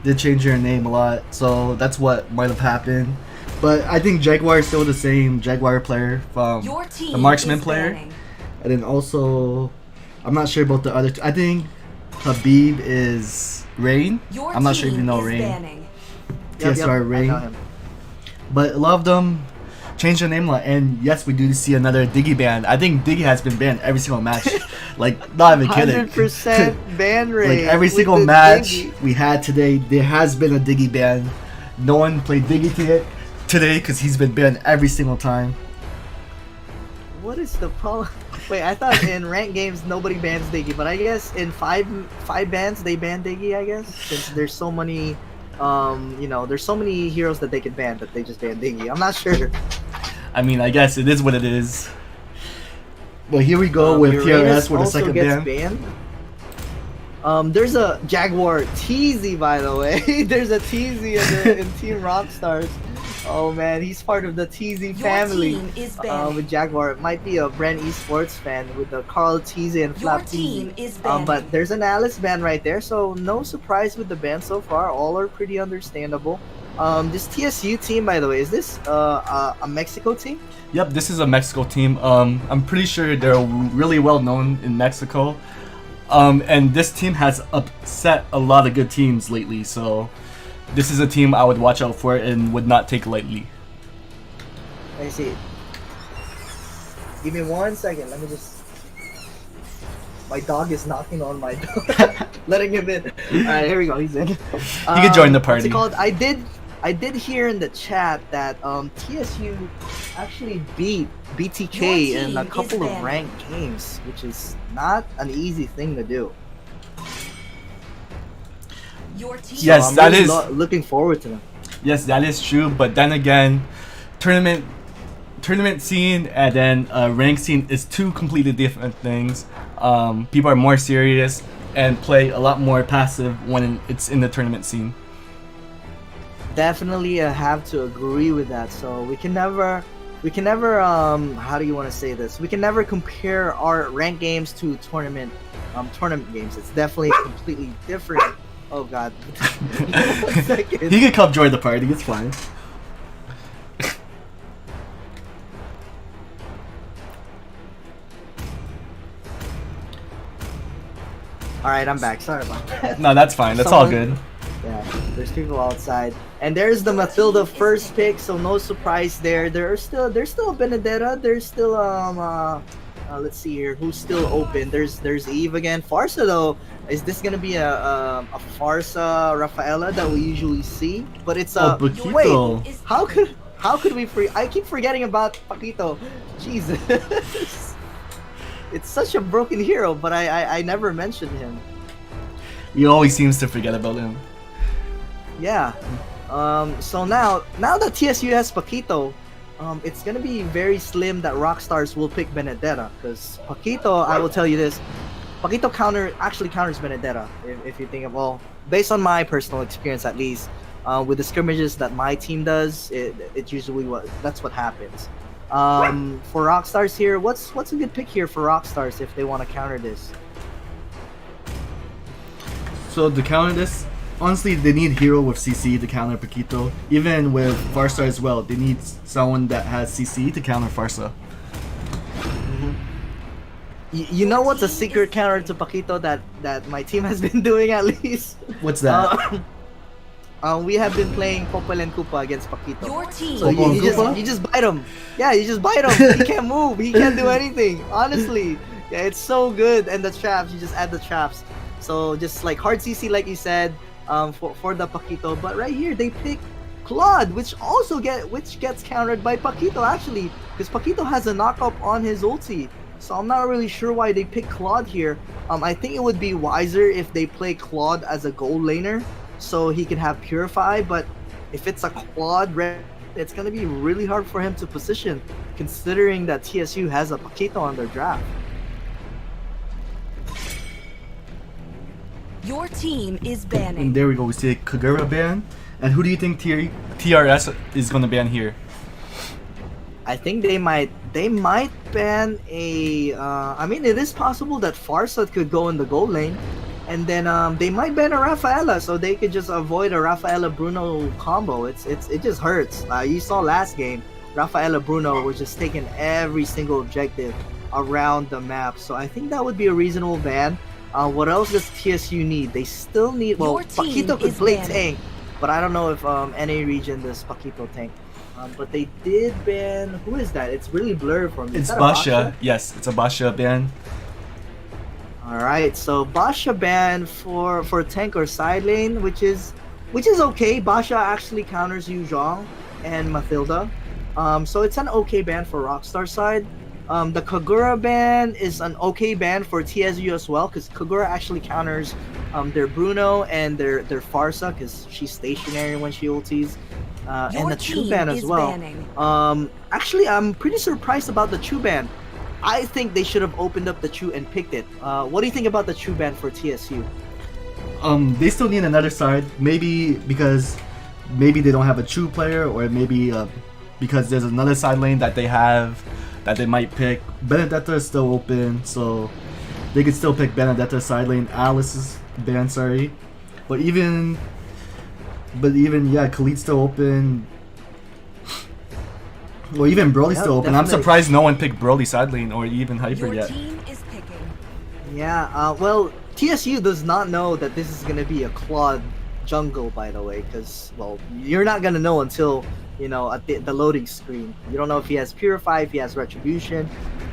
did change their name a lot, so that's what might have happened. But I think Jaguar is still the same Jaguar player from Your team the marksman is player. banning. And then also, I'm not sure about the other. I think Habib is Rain. Your I'm not sure if you team know is Rain. banning. TSR I Rain. know him. But a lot of them changed their name a lot. And yes, we do see another Diggy ban. I think Diggy has been banned every single match. Like, not even kidding. 100% ban rate. Like every with single the match Diggy. we had today, there has been a Diggy ban. No one played Diggy today because he's been banned every single time. What is the problem? Wait, I thought in ranked games nobody bans Diggy, but I guess in five bans they ban Diggy. I guess since there's so many, there's so many heroes that they can ban that they just ban Diggy. I'm not sure. I mean, I guess it is what it is. But here we go with Uranus TRS for the also second gets ban. banned. There's a Jaguar Teasy, by the way. There's a Teasy in Team Rockstars. Oh man, he's part of the Teasy Your family. team is banning. With Jaguar, it might be a Brand Esports fan with the Carl Teasy and Your Flap team Teasy. is banning. But there's an Alice ban right there, so no surprise with the ban so far. All are pretty understandable. This TSU team, by the way, is this a Mexico team? Yep, this is a Mexico team. I'm pretty sure they're really well known in Mexico. And this team has upset a lot of good teams lately, so this is a team I would watch out for and would not take lightly. I see. Give me 1 second. Let me just. My dog is knocking on my door, letting him in. All right, here we go. He's in. You can join the What's party. it called? I did hear in the chat that TSU actually beat BTK Your in a team couple is of banned. ranked games, which is not an easy thing to do. Your team Yes, I'm that really is- looking forward to them. Yes, that is true. But then again, tournament scene and then rank scene is two completely different things. People are more serious and play a lot more passive when it's in the tournament scene. Definitely have to agree with that. So we can never how do you want to say this? We can never compare our ranked games to tournament games. It's definitely completely different. Oh god. 1 second. He can come join the party. It's fine. Alright, I'm back. Sorry about that. No, that's fine. That's all Someone- good. Yeah, there's people outside. And there's the Matilda first pick, so no surprise there. There's still Benedetta. There's still let's see here, who's still open. There's Eve again. Farsa though, is this gonna be a Farsa Rafaela that we usually see? But it's Oh, a Paquito. wait. How could we I keep forgetting about Paquito. Jesus. It's such a broken hero, but I never mentioned him. He always seems to forget about him. Yeah. So now that TSU has Paquito, it's gonna be very slim that Rockstars will pick Benedetta, because Paquito, I will tell you this, Paquito actually counters Benedetta. If you think of, well, based on my personal experience at least, with the scrimmages that my team does, it usually that's what happens. For Rockstars here, what's a good pick here for Rockstars if they want to counter this? So to counter this, honestly, they need hero with CC to counter Paquito. Even with Farsa as well, they need someone that has CC to counter Farsa. You know what's a secret counter to Paquito that my team has been doing at least? What's that? We have been playing Popol and Koopa against Paquito. Your team. So Popol and Koopa? you just bite him. Yeah, you just bite him. He can't move. He can't do anything. Honestly, yeah, it's so good. And the traps, you just add the traps. So just like hard CC, like you said, for the Paquito. But right here they pick Claude, which gets countered by Paquito actually, because Paquito has a knockup on his ulti. So I'm not really sure why they pick Claude here. I think it would be wiser if they play Claude as a gold laner, so he can have Purify. But if it's a Claude red, it's gonna be really hard for him to position, considering that TSU has a Paquito on their draft. Your team is And banning. there we go, we see a Kagura ban. And who do you think TRS is gonna ban here? I think they might ban a. I mean, it is possible that Farsa could go in the gold lane, and then they might ban a Rafaela, so they could just avoid a Rafaela Bruno combo. It just hurts. You saw last game, Rafaela Bruno was just taking every single objective around the map. So I think that would be a reasonable ban. What else does TSU need? They still need. Well, Your team Paquito could is play banned. tank, but I don't know if NA region does Paquito tank. But they did ban. Who is that? It's really blurred for me. Is It's that a Basha. Yes, it's a Basha ban. All right, so Basha ban for tank or side lane, which is okay. Basha actually counters Yu Zhong and Mathilda, so it's an okay ban for Rockstar side. The Kagura ban is an okay ban for TSU as well, because Kagura actually counters their Bruno and their Farsa, because she's stationary when she ultis. And Your the Chu team ban as is well. banning. Actually, I'm pretty surprised about the Chu ban. I think they should have opened up the Chu and picked it. What do you think about the Chu ban for TSU? They still need another side. Maybe because maybe they don't have a true player, or maybe because there's another side lane that they have that they might pick. Benedetta is still open, so they could still pick Benedetta side lane. Alice's ban, sorry, but even yeah, Khalid's still open. Well, even Broly's Yep, still open. I'm definitely. surprised no one picked Broly side lane or even Hyper Your yet. team is picking. Yeah, well, TSU does not know that this is going to be a Claude jungle, by the way, because, well, you're not going to know until, you know, at the loading screen. You don't know if he has Purify, if he has Retribution.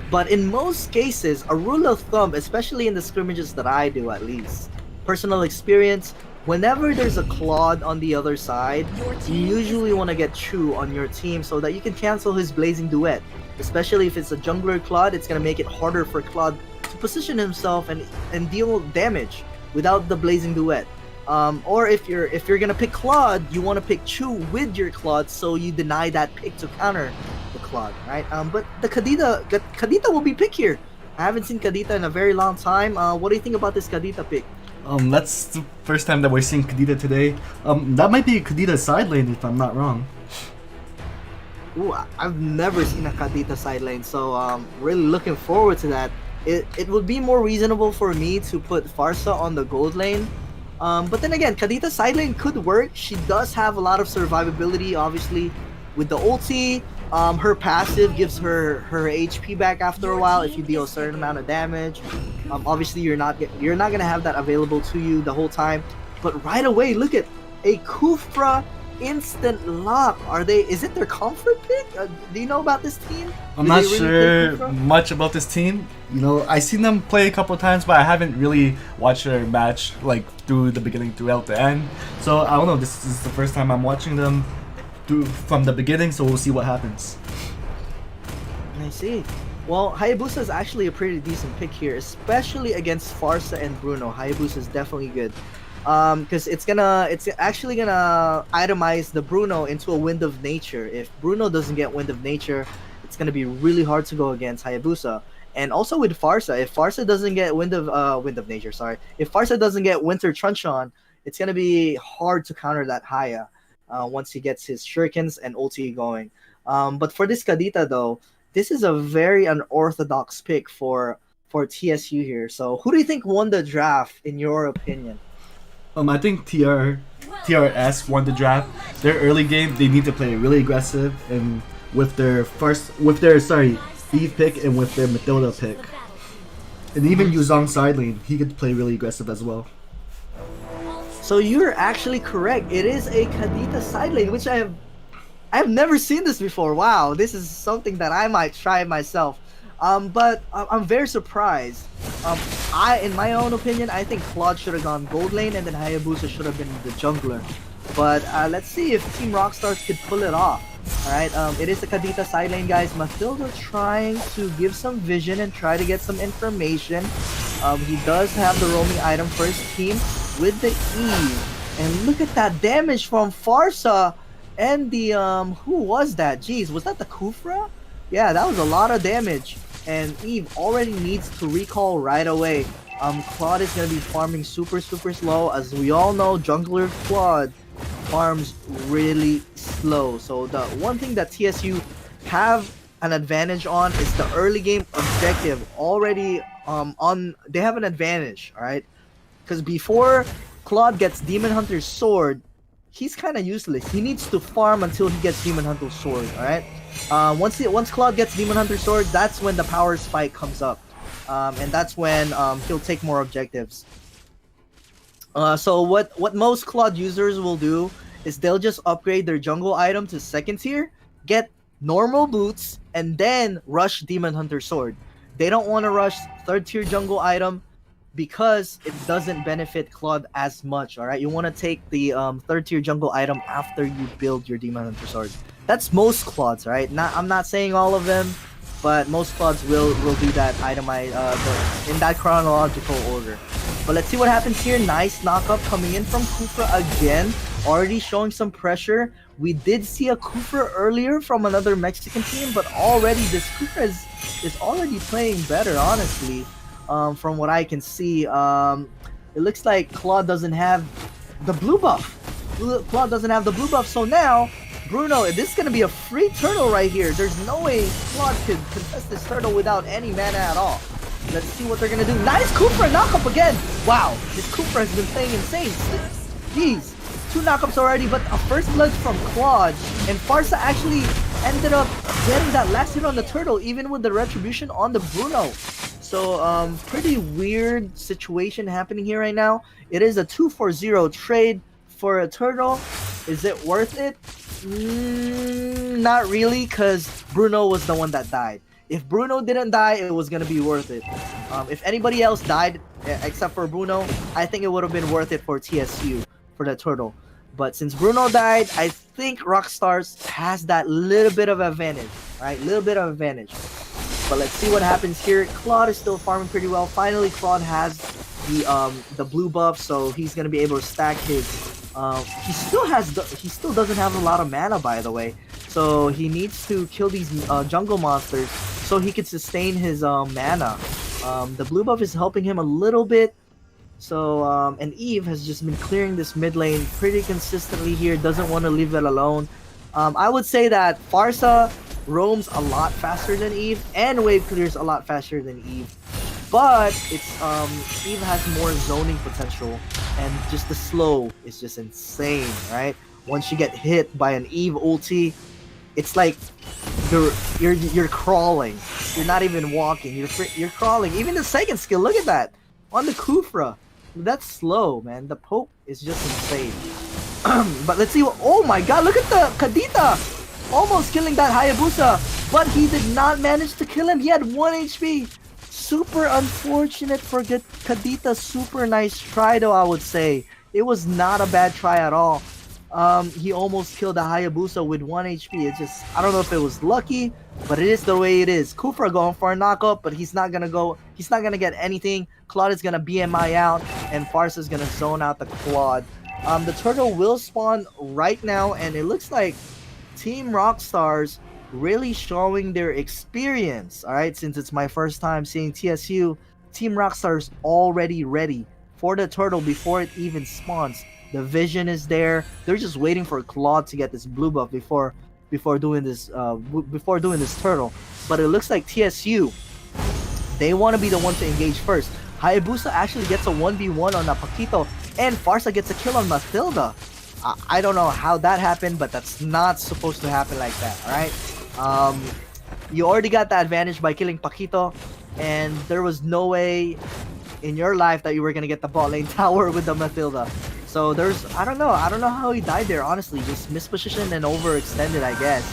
But in most cases, a rule of thumb, especially in the scrimmages that I do at least, personal experience, whenever there's a Claude on the other side, Your you team usually is want to get Chu on your team so that you can cancel his Blazing Duet. Especially if it's a jungler Claude, it's going to make it harder for Claude to position himself and deal damage without the Blazing Duet. Or if you're gonna pick Claude, you want to pick Chu with your Claude, so you deny that pick to counter the Claude, right? But the Kadita will be picked here. I haven't seen Kadita in a very long time. What do you think about this Kadita pick? That's the first time that we're seeing Kadita today. That might be Kadita's side lane if I'm not wrong. Ooh, I've never seen a Kadita side lane, so really looking forward to that. It would be more reasonable for me to put Farsa on the gold lane. But then again, Kadita side lane could work. She does have a lot of survivability, obviously, with the ulti. Her passive gives her HP back after a while if you deal a certain amount of damage. Obviously, you're not gonna have that available to you the whole time. But right away, look at a Kufra instant lock. Is it their comfort pick? Do you know about this team? I'm Do not they really sure play Kufra? much about this team. You know, I've seen them play a couple times, but I haven't really watched their match like through the beginning throughout the end. So I don't know. This is the first time I'm watching them from the beginning. So we'll see what happens. I see. Well, Hayabusa is actually a pretty decent pick here, especially against Farsa and Bruno. Hayabusa is definitely good. Because it's actually gonna itemize the Bruno into a Wind of Nature. If Bruno doesn't get Wind of Nature, it's gonna be really hard to go against Hayabusa. And also with Farsa, if Farsa doesn't get Wind of Nature, sorry, if Farsa doesn't get Winter Truncheon, it's gonna be hard to counter that Haya once he gets his shurikens and ulti going. But for this Kadita though, this is a very unorthodox pick for TSU here. So who do you think won the draft in your opinion? I think TRS won the draft. Their early game, they need to play really aggressive, and with their Eve pick and with their Matilda pick, and even Yuzong side lane, he could play really aggressive as well. So you're actually correct. It is a Kadita side lane, which I have never seen this before. Wow, this is something that I might try myself. But I'm very surprised. In my own opinion, I think Claude should have gone gold lane, and then Hayabusa should have been the jungler. But let's see if Team Rockstars could pull it off. Alright, it is the Kadita side lane, guys. Matilda trying to give some vision and try to get some information. He does have the roaming item for his team with the Eve. And look at that damage from Farsa and the, who was that? Jeez, was that the Kufra? Yeah, that was a lot of damage. And Eve already needs to recall right away. Claude is going to be farming super slow. As we all know, jungler Claude farms really slow. So the one thing that TSU have an advantage on is the early game objective. Already they have an advantage, alright? Because before Claude gets Demon Hunter's sword, he's kind of useless. He needs to farm until he gets Demon Hunter's sword, alright? Once Claude gets Demon Hunter's sword, that's when the power spike comes up. And that's when he'll take more objectives. So what most Claude users will do is they'll just upgrade their jungle item to second tier, get normal boots, and then rush Demon Hunter sword. They don't want to rush third tier jungle item because it doesn't benefit Claude as much. All right, you want to take the third tier jungle item after you build your Demon Hunter sword. That's most Claudes, right? I'm not saying all of them, but most Claudes will do that item in that chronological order. But let's see what happens here. Nice knockup coming in from Kufra again. Already showing some pressure. We did see a Kufra earlier from another Mexican team, but already this Kufra is already playing better, honestly. From what I can see, it looks like Claude doesn't have the blue buff. Claude doesn't have the blue buff, so now Bruno, this is gonna be a free turtle right here. There's no way Claude could contest this turtle without any mana at all. Let's see what they're gonna do. Nice Kufra knockup again. Wow, this Kufra has been playing insane. Jeez, 2 knockups already, but a first blood from Claude, and Farsa actually ended up getting that last hit on the turtle, even with the retribution on the Bruno. So, pretty weird situation happening here right now. It is a 2-for-0 trade for a turtle. Is it worth it? Not really, because Bruno was the one that died. If Bruno didn't die, it was going to be worth it. If anybody else died, except for Bruno, I think it would have been worth it for TSU, for the turtle. But since Bruno died, I think Rockstars has that little bit of advantage, right? Little bit of advantage. But let's see what happens here. Claude is still farming pretty well. Finally, Claude has the blue buff, so he's gonna be able to stack his. He still doesn't have a lot of mana, by the way. So he needs to kill these jungle monsters so he can sustain his mana. The blue buff is helping him a little bit. So and Eve has just been clearing this mid lane pretty consistently here. Doesn't want to leave it alone. I would say that Farsa roams a lot faster than Eve, and wave clears a lot faster than Eve. But it's Eve has more zoning potential, and just the slow is just insane, right? Once you get hit by an Eve ulti, it's like you're crawling. You're not even walking. You're crawling. Even the second skill, look at that on the Kufra. That's slow, man. The poke is just insane. But let's see what. Oh my God! Look at the Kadita. Almost killing that Hayabusa, but he did not manage to kill him. He had 1 HP. Super unfortunate for Kadita. Super nice try though, I would say. It was not a bad try at all. he almost killed the Hayabusa with 1 HP. It's just, I don't know if it was lucky, but it is the way it is. Kufra going for a knockup, but he's not gonna get anything. Claude is gonna BMI out, and Farsa is gonna zone out the Claude. The turtle will spawn right now, and it looks like Team Rockstars really showing their experience. All right, since it's my first time seeing TSU, Team Rockstars already ready for the turtle before it even spawns. The vision is there. They're just waiting for Claude to get this blue buff before doing this turtle. But it looks like TSU, they want to be the one to engage first. Hayabusa actually gets a 1v1 on a Paquito, and Farsa gets a kill on Mathilda. I don't know how that happened, but that's not supposed to happen like that, alright? You already got the advantage by killing Paquito, and there was no way in your life that you were gonna get the bot lane tower with the Mathilda. So I don't know how he died there, honestly. Just mispositioned and overextended, I guess.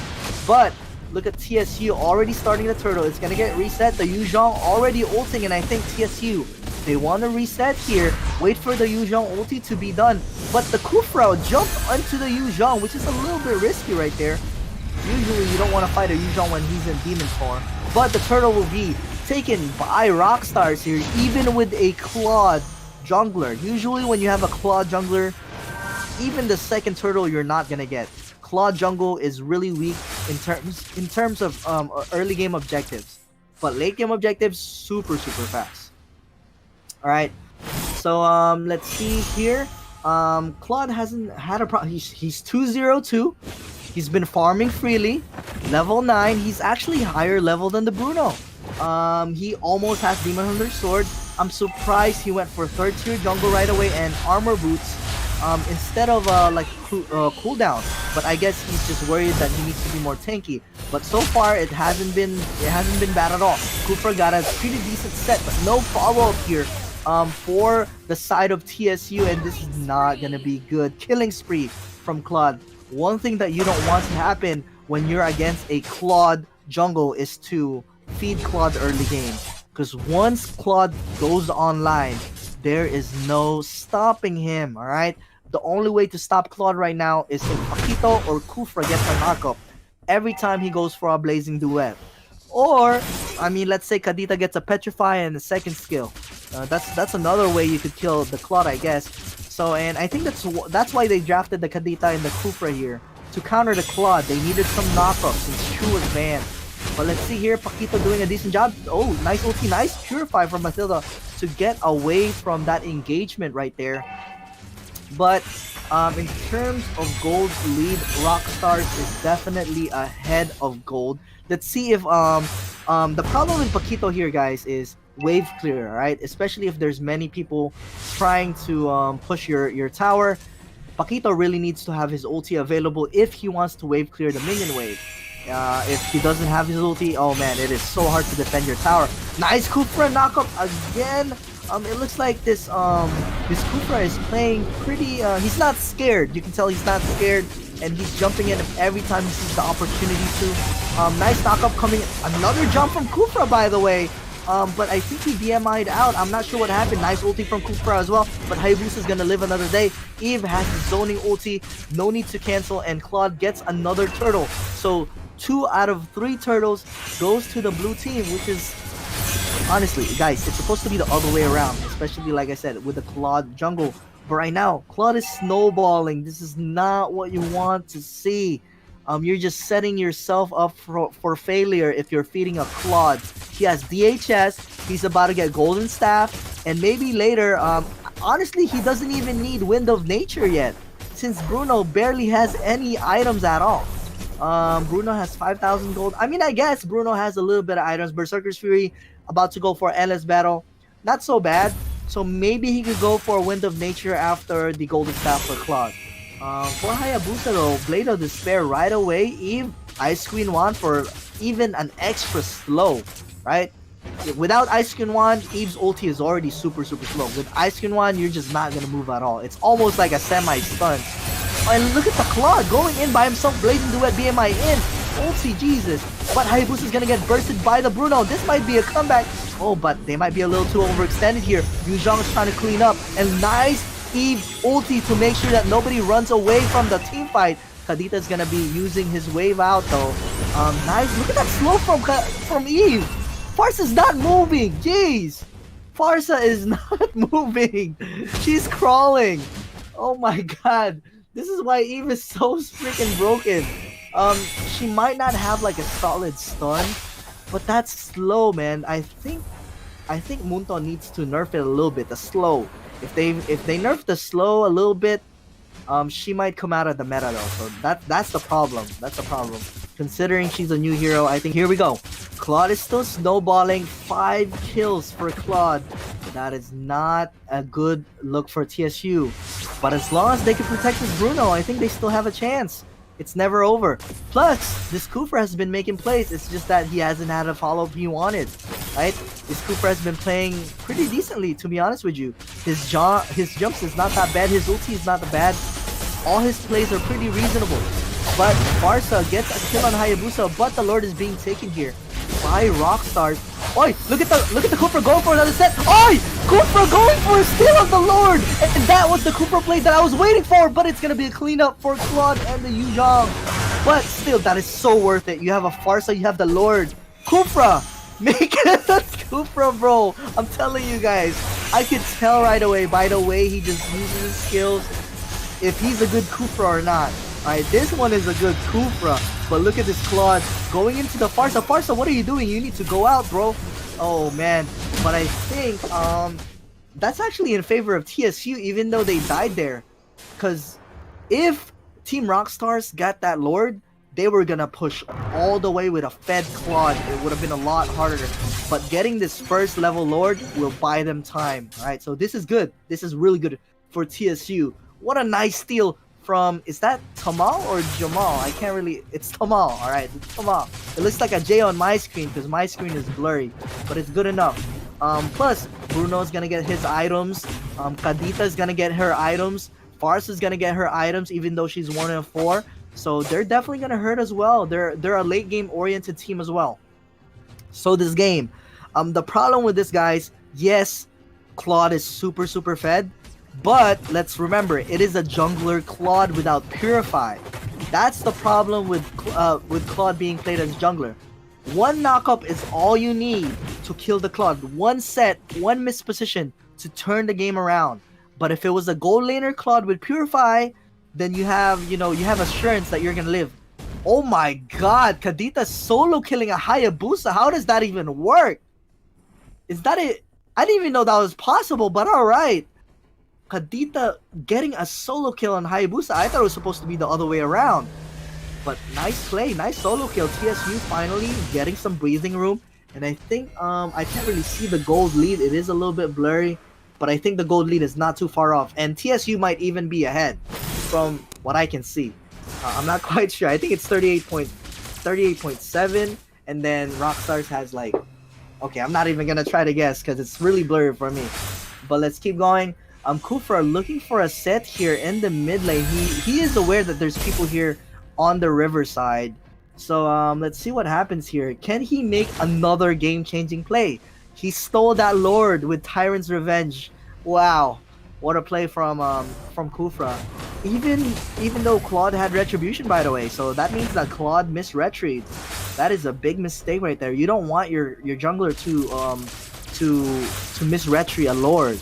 But look at TSU already starting the turtle. It's gonna get reset. The Yuzhong already ulting, and I think TSU, they want to reset here. Wait for the Yuzhong ulti to be done. But the Kufra jumped onto the Yuzhong, which is a little bit risky right there. Usually you don't want to fight a Yuzhong when he's in demon form. But the turtle will be taken by Rockstars here, even with a Claude jungler. Usually when you have a Claude jungler, even the second turtle you're not gonna get. Claude jungle is really weak in terms of early game objectives, but late game objectives super fast. All right, so let's see here. Claude hasn't had a problem. He's 202. He's been farming freely. Level 9. He's actually higher level than the Bruno. He almost has Demon Hunter Sword. I'm surprised he went for 3rd tier jungle right away and armor boots instead of cooldown. But I guess he's just worried that he needs to be more tanky. But so far it hasn't been bad at all. Cooper got a pretty decent set, but no follow up here for the side of TSU, and this is not gonna be good. Killing spree from Claude. One thing that you don't want to happen when you're against a Claude jungle is to feed Claude early game. Because once Claude goes online, there is no stopping him, alright? The only way to stop Claude right now is if Paquito or Kufra gets a knockup every time he goes for a Blazing Duet. Or, I mean, let's say Kadita gets a Petrify and a second skill. That's another way you could kill the Claude, I guess. So, and I think that's why they drafted the Kadita and the Kufra here. To counter the Claude, they needed some knockups since Chu was banned. But let's see here, Paquito doing a decent job. Oh, nice ulti, nice Purify from Mathilda to get away from that engagement right there. But in terms of gold lead, Rockstars is definitely ahead of gold. Let's see if the problem with Paquito here, guys, is wave clear, right? Especially if there's many people trying to push your tower. Paquito really needs to have his ulti available if he wants to wave clear the minion wave. If he doesn't have his ulti, oh man, it is so hard to defend your tower. Nice Kufra knockup again. It looks like this Kufra is playing pretty. He's not scared. You can tell he's not scared, and he's jumping in every time he sees the opportunity to. Nice knockup coming. Another jump from Kufra, by the way. But I think he BMI'd out. I'm not sure what happened. Nice ulti from Kufra as well. But Hayabusa is gonna live another day. Eve has the zoning ulti. No need to cancel, and Claude gets another turtle. So 2 out of 3 turtles goes to the blue team, which is, honestly, guys, it's supposed to be the other way around, especially like I said with the Claude jungle. But right now, Claude is snowballing. This is not what you want to see. You're just setting yourself up for failure if you're feeding a Claude. He has DHS. He's about to get Golden Staff, and maybe later. Honestly, he doesn't even need Wind of Nature yet, since Bruno barely has any items at all. Bruno has 5,000 gold. I mean, I guess Bruno has a little bit of items. Berserker's Fury about to go for endless battle. Not so bad. So maybe he could go for Wind of Nature after the Golden Staff for Claude. For Hayabusa though, Blade of Despair right away. Eve, Ice Queen Wand for even an extra slow, right? Without Ice Queen Wand, Eve's ulti is already super slow. With Ice Queen Wand, you're just not gonna move at all. It's almost like a semi-stun. And look at the Claude going in by himself, Blazing Duet BMI in. Ulti, Jesus. But Hayabusa is gonna get bursted by the Bruno. This might be a comeback. Oh, but they might be a little too overextended here. Yuzhong is trying to clean up. And nice Eve ulti to make sure that nobody runs away from the team fight. Kadita's gonna be using his wave out though. Nice. Look at that slow from Eve. Farsa's not moving. Jeez. Farsa is not moving. She's crawling. Oh my god. This is why Eve is so freaking broken. She might not have like a solid stun, but that's slow, man. I think Munto needs to nerf it a little bit. The slow. If they nerf the slow a little bit, she might come out of the meta though. So that's the problem. That's the problem. Considering she's a new hero, I think here we go. Claude is still snowballing. 5 kills for Claude. That is not a good look for TSU. But as long as they can protect this Bruno, I think they still have a chance. It's never over. Plus, this Kufra has been making plays. It's just that he hasn't had a follow-up he wanted, right? This Kufra has been playing pretty decently, to be honest with you. His jumps is not that bad. His ulti is not that bad. All his plays are pretty reasonable. But Farsa gets a kill on Hayabusa, but the Lord is being taken here by Rockstars. Oi, look at the Kufra going for another set. Oi, Kufra going for a steal of the Lord. And that was the Kufra play that I was waiting for, but it's going to be a cleanup for Claude and the Yuzhong. But still, that is so worth it. You have a Farsa, you have the Lord. Kufra, make it a Kufra, bro. I'm telling you guys, I could tell right away by the way he just uses his skills if he's a good Kufra or not. Alright, this one is a good Kufra, but look at this Claude going into the Farsa. Farsa, what are you doing? You need to go out, bro. Oh man, but I think that's actually in favor of TSU, even though they died there. Because if Team Rockstars got that Lord, they were gonna push all the way with a fed Claude. It would have been a lot harder. But getting this first level Lord will buy them time. Alright, so this is good. This is really good for TSU. What a nice steal from, is that Tamal or Jamal? I can't really, it's Tamal, alright, it's Tamal. It looks like a J on my screen because my screen is blurry, but it's good enough. Plus, Bruno's gonna get his items, Kadita's gonna get her items, Farsa's gonna get her items even though she's 1 and 4, so they're definitely gonna hurt as well. They're a late game oriented team as well. So this game, the problem with this, guys, yes, Claude is super fed, but let's remember, it is a jungler Claude without Purify. That's the problem with Claude being played as jungler. One knockup is all you need to kill the Claude. One set, one missed position to turn the game around. But if it was a gold laner Claude with Purify, then you have assurance that you're gonna live. Oh my god, Kadita solo killing a Hayabusa. How does that even work? Is that it? I didn't even know that was possible, but alright. Kadita getting a solo kill on Hayabusa. I thought it was supposed to be the other way around. But nice play, nice solo kill. TSU finally getting some breathing room. And I think I can't really see the gold lead. It is a little bit blurry, but I think the gold lead is not too far off. And TSU might even be ahead from what I can see. I'm not quite sure. I think it's 38.7, and then Rockstars has like, okay, I'm not even gonna try to guess because it's really blurry for me. But let's keep going. Kufra looking for a set here in the mid lane. He is aware that there's people here on the riverside. So let's see what happens here. Can he make another game-changing play? He stole that Lord with Tyrant's Revenge. Wow, what a play from Kufra. Even though Claude had Retribution, by the way, so that means that Claude missed Retreat. That is a big mistake right there. You don't want your jungler to miss Retreat a Lord.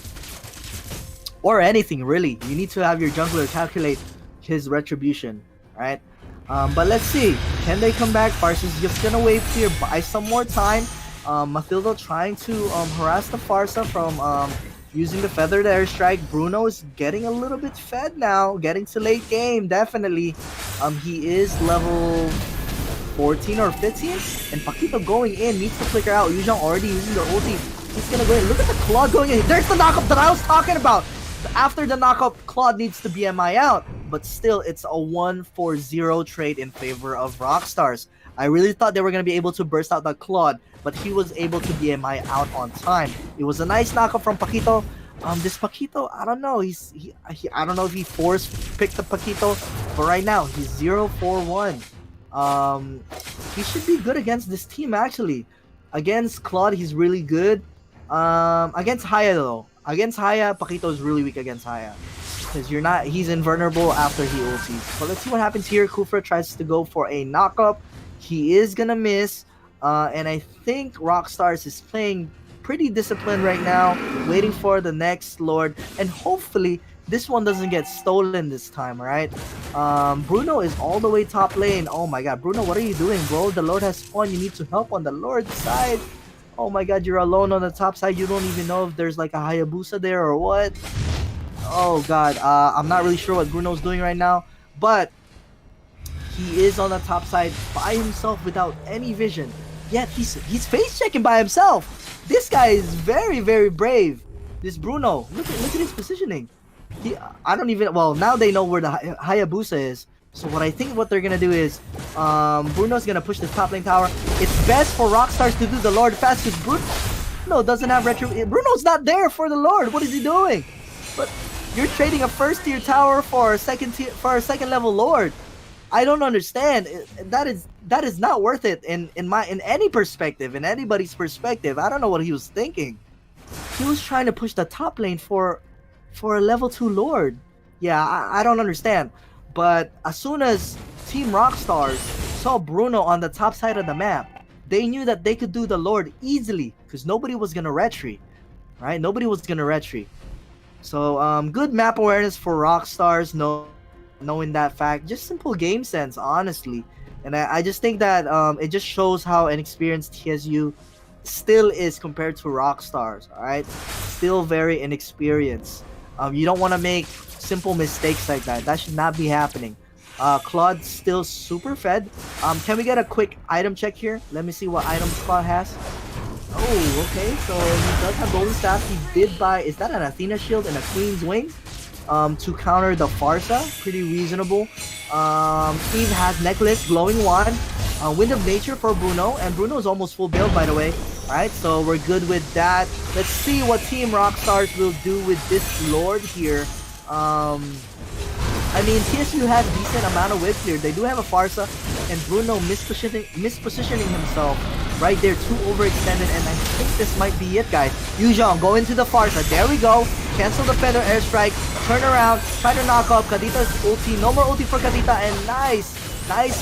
Or anything, really. You need to have your jungler calculate his Retribution, right? But let's see. Can they come back? Farsa's just gonna wait here, buy some more time. Mathilda trying to harass the Farsa from using the Feathered Airstrike. Bruno is getting a little bit fed now. Getting to late game, definitely. He is level 14 or 15. And Paquito going in, needs to flicker out. Yuzhong already using their ulti. He's gonna go in. Look at the Claude going in. There's the knockup that I was talking about. After the knockup, Claude needs to BMI out, but still, it's a 1-4-0 trade in favor of Rockstars. I really thought they were going to be able to burst out the Claude, but he was able to BMI out on time. It was a nice knockup from Paquito. This Paquito, I don't know. I don't know if he force-picked the Paquito, but right now, he's 0-4-1. He should be good against this team, actually. Against Claude, he's really good. Against Haya, though, Against Haya, Paquito is really weak against Haya. Because he's invulnerable after he ultis. But let's see what happens here. Kufra tries to go for a knockup. He is gonna miss. And I think Rockstars is playing pretty disciplined right now, waiting for the next Lord. And hopefully, this one doesn't get stolen this time, alright? Bruno is all the way top lane. Oh my god, Bruno, what are you doing, bro? The Lord has spawned. You need to help on the Lord's side. Oh my god, you're alone on the top side. You don't even know if there's like a Hayabusa there or what. Oh god, I'm not really sure what Bruno's doing right now, but he is on the top side by himself without any vision. Yet he's face checking by himself. This guy is very, very brave. This Bruno, look at his positioning. I don't even, well, now they know where the Hayabusa is. So what I think what they're gonna do is Bruno's gonna push the top lane tower. It's best for Rockstars to do the Lord fast because Bruno doesn't have retro. Bruno's not there for the Lord. What is he doing? But you're trading a first tier tower for a second level Lord. I don't understand. That is not worth it in any perspective, in anybody's perspective. I don't know what he was thinking. He was trying to push the top lane for a level 2 Lord. Yeah, I don't understand. But as soon as Team Rockstars saw Bruno on the top side of the map, they knew that they could do the Lord easily because nobody was gonna retreat, right? Nobody was gonna retreat. So good map awareness for Rockstars, knowing that fact. Just simple game sense, honestly. And I just think that it just shows how inexperienced TSU still is compared to Rockstars. All right, still very inexperienced. You don't want to make simple mistakes like that. That should not be happening. Claude's still super fed. Can we get a quick item check here? Let me see what items Claude has. Oh, okay. So he does have golden staff. He did buy. Is that an Athena shield and a Queen's wings? To counter the Farsa. Pretty reasonable. Steve has necklace, glowing wand, wind of nature for Bruno, and Bruno is almost full build, by the way. Alright, so we're good with that. Let's see what Team Rockstars will do with this Lord here. I mean, TSU has decent amount of whip here. They do have a Farsa, and Bruno mispositioning himself right there, too overextended, and I think this might be it, guys. Yuzhong, go into the Farsa. There we go. Cancel the Feather Airstrike. Turn around. Try to knock off Kadita's ulti. No more ulti for Kadita, and nice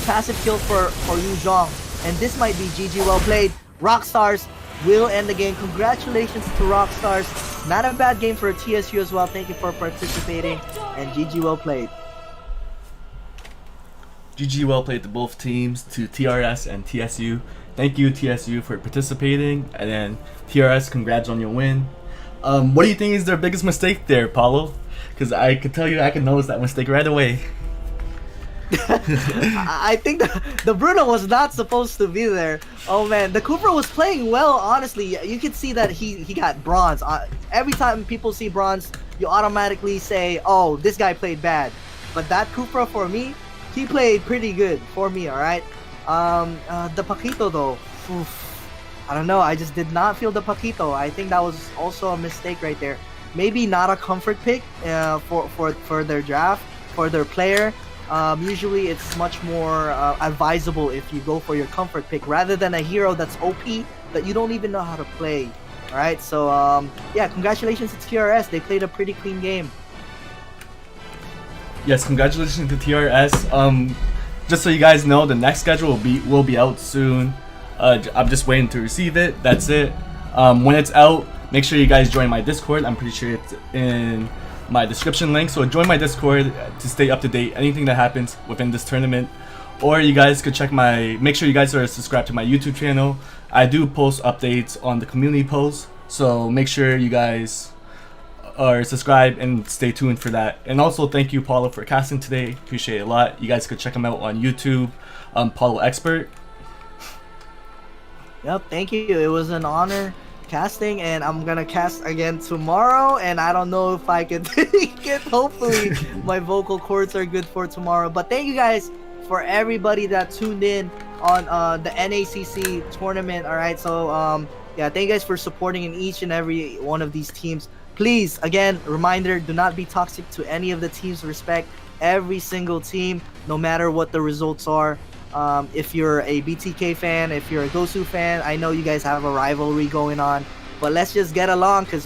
passive kill for Yuzhong. And this might be GG, well played. Rockstars will end the game. Congratulations to Rockstars. Not a bad game for TSU as well. Thank you for participating, and GG, well played. GG, well played to both teams, to TRS and TSU. Thank you, TSU, for participating, and then TRS, congrats on your win. What do you think is their biggest mistake there, Paulo? Because I could tell you, I can notice that mistake right away. I think the Bruno was not supposed to be there. Oh man, the Cooper was playing well, honestly. You could see that he got bronze. Every time people see bronze, you automatically say, oh, this guy played bad. But that Cooper, for me, he played pretty good for me, alright? The Paquito though, oof, I don't know, I just did not feel the Paquito. I think that was also a mistake right there. Maybe not a comfort pick for their draft, for their player. Usually it's much more advisable if you go for your comfort pick rather than a hero that's OP that you don't even know how to play. Alright, so yeah, congratulations to TRS. They played a pretty clean game. Yes, congratulations to TRS. Just so you guys know, the next schedule will be out soon. I'm just waiting to receive it. That's it. When it's out, make sure you guys join my Discord. I'm pretty sure it's in my description link. So join my Discord to stay up to date anything that happens within this tournament. Or you guys could check make sure you guys are subscribed to my YouTube channel. I do post updates on the community posts, so make sure you guys are subscribed and stay tuned for that. And also thank you, Paulo, for casting today. Appreciate it a lot. You guys could check him out on YouTube, Paulo Expert. Yep, thank you. It was an honor casting, and I'm gonna cast again tomorrow, and I don't know if I can take it. Hopefully my vocal cords are good for tomorrow. But thank you guys for everybody that tuned in on the NACC tournament. All right, so yeah, thank you guys for supporting in each and every one of these teams. Please, again, reminder, do not be toxic to any of the teams. Respect every single team, no matter what the results are. If you're a BTK fan, if you're a Gosu fan, I know you guys have a rivalry going on, but let's just get along, because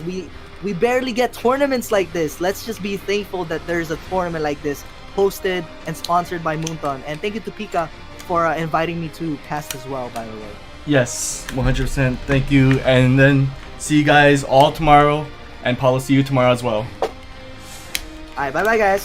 We barely get tournaments like this. Let's just be thankful that there's a tournament like this hosted and sponsored by Moonton. And thank you to Pika for inviting me to cast as well, by the way. Yes, 100%. Thank you. And then see you guys all tomorrow. And Paulo, see you tomorrow as well. Alright, bye bye guys.